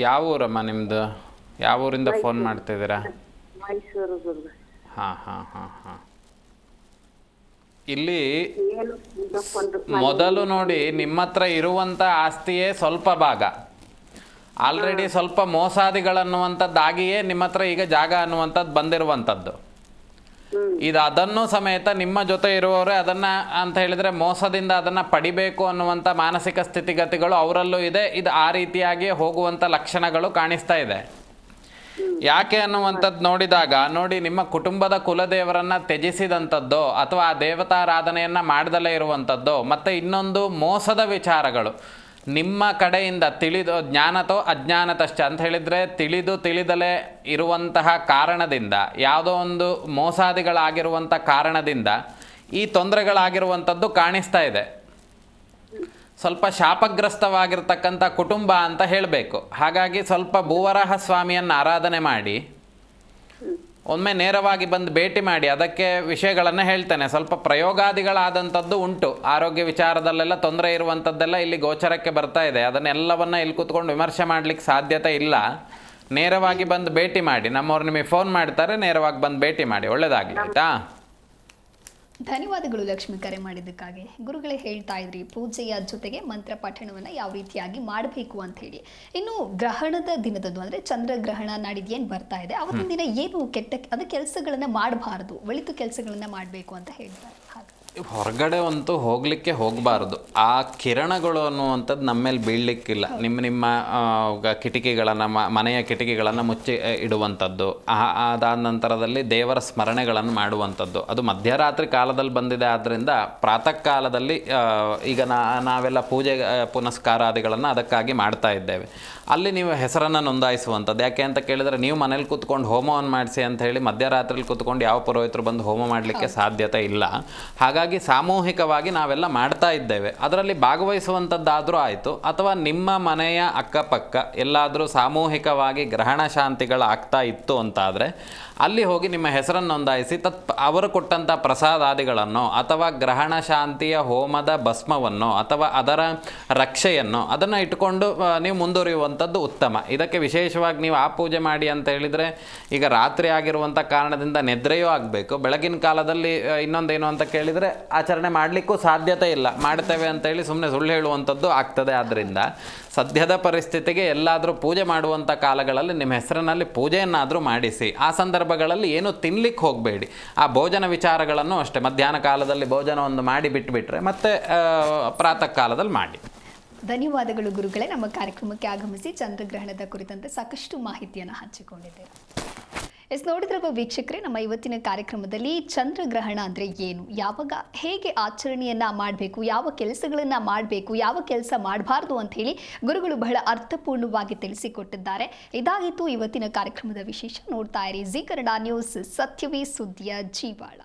ಯಾವ ಊರಮ್ಮ ನಿಮ್ಮದು? ಯಾವ ಊರಿಂದ ಫೋನ್ ಮಾಡ್ತಿದ್ದೀರಾ? ಮೈಸೂರು ಗುರು. ಹಾಂ ಹಾಂ ಹಾಂ ಹಾಂ. ಇಲ್ಲಿ ಏನು ಒಂದು ಮೊದಲು ನೋಡಿ, ನಿಮ್ಮ ಹತ್ರ ಇರುವಂಥ ಆಸ್ತಿಯೇ ಸ್ವಲ್ಪ ಭಾಗ, ಆಲ್ರೆಡಿ ಸ್ವಲ್ಪ ಮೋಸಾದಿಗಳನ್ನುವಂಥದ್ದಾಗಿಯೇ ನಿಮ್ಮ ಹತ್ರ ಈಗ ಜಾಗ ಅನ್ನುವಂಥದ್ದು ಬಂದಿರುವಂಥದ್ದು. ಇದು ಅದನ್ನು ಸಮೇತ ನಿಮ್ಮ ಜೊತೆ ಇರುವವರೇ ಅದನ್ನು ಅಂತ ಹೇಳಿದರೆ ಮೋಸದಿಂದ ಅದನ್ನು ಪಡಿಬೇಕು ಅನ್ನುವಂಥ ಮಾನಸಿಕ ಸ್ಥಿತಿಗತಿಗಳು ಅವರಲ್ಲೂ ಇದೆ. ಇದು ಆ ರೀತಿಯಾಗಿ ಹೋಗುವಂಥ ಲಕ್ಷಣಗಳು ಕಾಣಿಸ್ತಾ ಇದೆ. ಯಾಕೆ ಅನ್ನುವಂಥದ್ದು ನೋಡಿದಾಗ ನೋಡಿ, ನಿಮ್ಮ ಕುಟುಂಬದ ಕುಲದೇವರನ್ನು ತ್ಯಜಿಸಿದಂಥದ್ದೋ ಅಥವಾ ಆ ದೇವತಾರಾಧನೆಯನ್ನು ಮಾಡದಲ್ಲೇ ಇರುವಂಥದ್ದೋ, ಮತ್ತು ಇನ್ನೊಂದು ಮೋಸದ ವಿಚಾರಗಳು ನಿಮ್ಮ ಕಡೆಯಿಂದ ತಿಳಿದು ಜ್ಞಾನತೋ ಅಜ್ಞಾನತಶ್ಚ ಅಂತ ಹೇಳಿದರೆ ತಿಳಿದಲೇ ಇರುವಂತಹ ಕಾರಣದಿಂದ, ಯಾವುದೋ ಒಂದು ಮೋಸಾದಿಗಳಾಗಿರುವಂಥ ಕಾರಣದಿಂದ ಈ ತೊಂದರೆಗಳಾಗಿರುವಂಥದ್ದು ಕಾಣಿಸ್ತಾ ಇದೆ. ಸ್ವಲ್ಪ ಶಾಪಗ್ರಸ್ತವಾಗಿರ್ತಕ್ಕಂಥ ಕುಟುಂಬ ಅಂತ ಹೇಳಬೇಕು. ಹಾಗಾಗಿ ಸ್ವಲ್ಪ ಭೂವರಾಹ ಸ್ವಾಮಿಯನ್ನು ಆರಾಧನೆ ಮಾಡಿ, ಒಮ್ಮೆ ನೇರವಾಗಿ ಬಂದು ಭೇಟಿ ಮಾಡಿ, ಅದಕ್ಕೆ ವಿಷಯಗಳನ್ನು ಹೇಳ್ತೇನೆ. ಸ್ವಲ್ಪ ಪ್ರಯೋಗಾದಿಗಳಾದಂಥದ್ದು ಉಂಟು, ಆರೋಗ್ಯ ವಿಚಾರದಲ್ಲೆಲ್ಲ ತೊಂದರೆ ಇರುವಂಥದ್ದೆಲ್ಲ ಇಲ್ಲಿ ಗೋಚರಕ್ಕೆ ಬರ್ತಾ ಇದೆ. ಅದನ್ನೆಲ್ಲವನ್ನು ಇಲ್ಲಿ ಕೂತ್ಕೊಂಡು ವಿಮರ್ಶೆ ಮಾಡಲಿಕ್ಕೆ ಸಾಧ್ಯತೆ ಇಲ್ಲ. ನೇರವಾಗಿ ಬಂದು ಭೇಟಿ ಮಾಡಿ, ನಮ್ಮವ್ರು ನಿಮಗೆ ಫೋನ್ ಮಾಡ್ತಾರೆ, ನೇರವಾಗಿ ಬಂದು ಭೇಟಿ ಮಾಡಿ, ಒಳ್ಳೆಯದಾಗಲಿ. ಆಯಿತಾ? ಧನ್ಯವಾದಗಳು ಲಕ್ಷ್ಮಿ, ಕರೆ ಮಾಡಿದ್ದಕ್ಕಾಗಿ. ಗುರುಗಳೇ ಹೇಳ್ತಾ ಇದ್ರಿ ಪೂಜೆಯ ಜೊತೆಗೆ ಮಂತ್ರ ಪಠಣವನ್ನು ಯಾವ ರೀತಿಯಾಗಿ ಮಾಡಬೇಕು ಅಂತ ಹೇಳಿ. ಇನ್ನು ಗ್ರಹಣದ ದಿನದಂದು ಅಂದರೆ ಚಂದ್ರಗ್ರಹಣ ನಾಡಿದ್ದೇನು ಬರ್ತಾ ಇದೆ, ಅವತ್ತಿನ ದಿನ ಏನು ಕೆಟ್ಟ ಕೆಲಸಗಳನ್ನು ಮಾಡಬಾರ್ದು, ಒಳಿತು ಕೆಲಸಗಳನ್ನು ಮಾಡಬೇಕು ಅಂತ ಹೇಳ್ತಾರೆ. ಹಾಗೆ ಹೊರಗಡೆ ಅಂತೂ ಹೋಗಲಿಕ್ಕೆ ಹೋಗಬಾರ್ದು. ಆ ಕಿರಣಗಳು ಅನ್ನುವಂಥದ್ದು ನಮ್ಮ ಮೇಲೆ ಬೀಳಲಿಕ್ಕಿಲ್ಲ. ನಿಮ್ಮ ಕಿಟಕಿಗಳನ್ನು, ಮನೆಯ ಕಿಟಕಿಗಳನ್ನು ಮುಚ್ಚಿ ಇಡುವಂಥದ್ದು, ಅದಾದ ನಂತರದಲ್ಲಿ ದೇವರ ಸ್ಮರಣೆಗಳನ್ನು ಮಾಡುವಂಥದ್ದು. ಅದು ಮಧ್ಯರಾತ್ರಿ ಕಾಲದಲ್ಲಿ ಬಂದಿದೆ. ಆದ್ದರಿಂದ ಪ್ರಾತಃ ಕಾಲದಲ್ಲಿ ಈಗ ನಾವೆಲ್ಲ ಪೂಜೆ ಪುನಸ್ಕಾರಾದಿಗಳನ್ನು ಅದಕ್ಕಾಗಿ ಮಾಡ್ತಾ ಇದ್ದೇವೆ. ಅಲ್ಲಿ ನೀವು ಹೆಸರನ್ನು ನೋಂದಾಯಿಸುವಂಥದ್ದು. ಯಾಕೆ ಅಂತ ಕೇಳಿದರೆ, ನೀವು ಮನೇಲಿ ಕೂತ್ಕೊಂಡು ಹೋಮವನ್ನು ಮಾಡಿಸಿ ಅಂತ ಹೇಳಿ ಮಧ್ಯರಾತ್ರಿಲಿ ಕೂತ್ಕೊಂಡು ಯಾವ ಪುರೋಹಿತರು ಬಂದು ಹೋಮ ಮಾಡಲಿಕ್ಕೆ ಸಾಧ್ಯತೆ ಇಲ್ಲ. ಹಾಗಾಗಿ ಸಾಮೂಹಿಕವಾಗಿ ನಾವೆಲ್ಲ ಮಾಡ್ತಾ ಇದ್ದೇವೆ. ಅದರಲ್ಲಿ ಭಾಗವಹಿಸುವಂಥದ್ದಾದರೂ ಆಯಿತು, ಅಥವಾ ನಿಮ್ಮ ಮನೆಯ ಅಕ್ಕಪಕ್ಕ ಎಲ್ಲಾದರೂ ಸಾಮೂಹಿಕವಾಗಿ ಗ್ರಹಣ ಶಾಂತಿಗಳಾಗ್ತಾ ಇತ್ತು ಅಂತಾದರೆ ಅಲ್ಲಿ ಹೋಗಿ ನಿಮ್ಮ ಹೆಸರನ್ನು ನೋಂದಾಯಿಸಿ ಅವರು ಕೊಟ್ಟಂಥ ಪ್ರಸಾದಾದಿಗಳನ್ನು ಅಥವಾ ಗ್ರಹಣ ಶಾಂತಿಯ ಹೋಮದ ಭಸ್ಮವನ್ನು ಅಥವಾ ಅದರ ರಕ್ಷೆಯನ್ನು ಅದನ್ನು ಇಟ್ಕೊಂಡು ನೀವು ಮುಂದುವರಿಯುವಂಥದ್ದು ಉತ್ತಮ. ಇದಕ್ಕೆ ವಿಶೇಷವಾಗಿ ನೀವು ಆ ಪೂಜೆ ಮಾಡಿ ಅಂತ ಹೇಳಿದರೆ, ಈಗ ರಾತ್ರಿ ಆಗಿರುವಂಥ ಕಾರಣದಿಂದ ನಿದ್ರೆಯೂ ಆಗಬೇಕು. ಬೆಳಗಿನ ಕಾಲದಲ್ಲಿ ಇನ್ನೊಂದೇನು ಅಂತ ಕೇಳಿದರೆ ಆಚರಣೆ ಮಾಡಲಿಕ್ಕೂ ಸಾಧ್ಯತೆ ಇಲ್ಲ. ಮಾಡ್ತೇವೆ ಅಂತೇಳಿ ಸುಮ್ಮನೆ ಸುಳ್ಳು ಹೇಳುವಂಥದ್ದು ಆಗ್ತದೆ. ಆದ್ದರಿಂದ ಸದ್ಯದ ಪರಿಸ್ಥಿತಿಗೆ ಎಲ್ಲಾದರೂ ಪೂಜೆ ಮಾಡುವಂಥ ಕಾಲಗಳಲ್ಲಿ ನಿಮ್ಮ ಹೆಸರಿನಲ್ಲಿ ಪೂಜೆಯನ್ನಾದರೂ ಮಾಡಿಸಿ. ಆ ಸಂದರ್ಭಗಳಲ್ಲಿ ಏನು ತಿನ್ನಲಿಕ್ಕೆ ಹೋಗಬೇಡಿ. ಆ ಭೋಜನ ವಿಚಾರಗಳನ್ನು ಅಷ್ಟೇ ಮಧ್ಯಾಹ್ನ ಕಾಲದಲ್ಲಿ ಭೋಜನವನ್ನು ಮಾಡಿ ಬಿಟ್ಟುಬಿಟ್ರೆ ಮತ್ತೆ ಪ್ರಾತಃ ಕಾಲದಲ್ಲಿ ಮಾಡಿ. ಧನ್ಯವಾದಗಳು ಗುರುಗಳೇ, ನಮ್ಮ ಕಾರ್ಯಕ್ರಮಕ್ಕೆ ಆಗಮಿಸಿ ಚಂದ್ರಗ್ರಹಣದ ಕುರಿತಂತೆ ಸಾಕಷ್ಟು ಮಾಹಿತಿಯನ್ನು ಹಂಚಿಕೊಂಡಿದ್ದೀರಾ. ನೋಡಿದ್ರವ ವೀಕ್ಷಕರೇ, ನಮ್ಮ ಇವತ್ತಿನ ಕಾರ್ಯಕ್ರಮದಲ್ಲಿ ಚಂದ್ರಗ್ರಹಣ ಅಂದರೆ ಏನು, ಯಾವಾಗ ಹೇಗೆ ಆಚರಣೆಯನ್ನು ಮಾಡಬೇಕು, ಯಾವ ಕೆಲಸಗಳನ್ನು ಮಾಡಬೇಕು, ಯಾವ ಕೆಲಸ ಮಾಡಬಾರ್ದು ಅಂತ ಹೇಳಿ ಗುರುಗಳು ಬಹಳ ಅರ್ಥಪೂರ್ಣವಾಗಿ ತಿಳಿಸಿಕೊಟ್ಟಿದ್ದಾರೆ. ಇದಾಗಿತ್ತು ಇವತ್ತಿನ ಕಾರ್ಯಕ್ರಮದ ವಿಶೇಷ. ನೋಡ್ತಾ ಇರಿ ಜಿ ಕನ್ನಡ ನ್ಯೂಸ್, ಸತ್ಯವೇ ಸುದ್ದಿಯ ಜೀವಾಳ.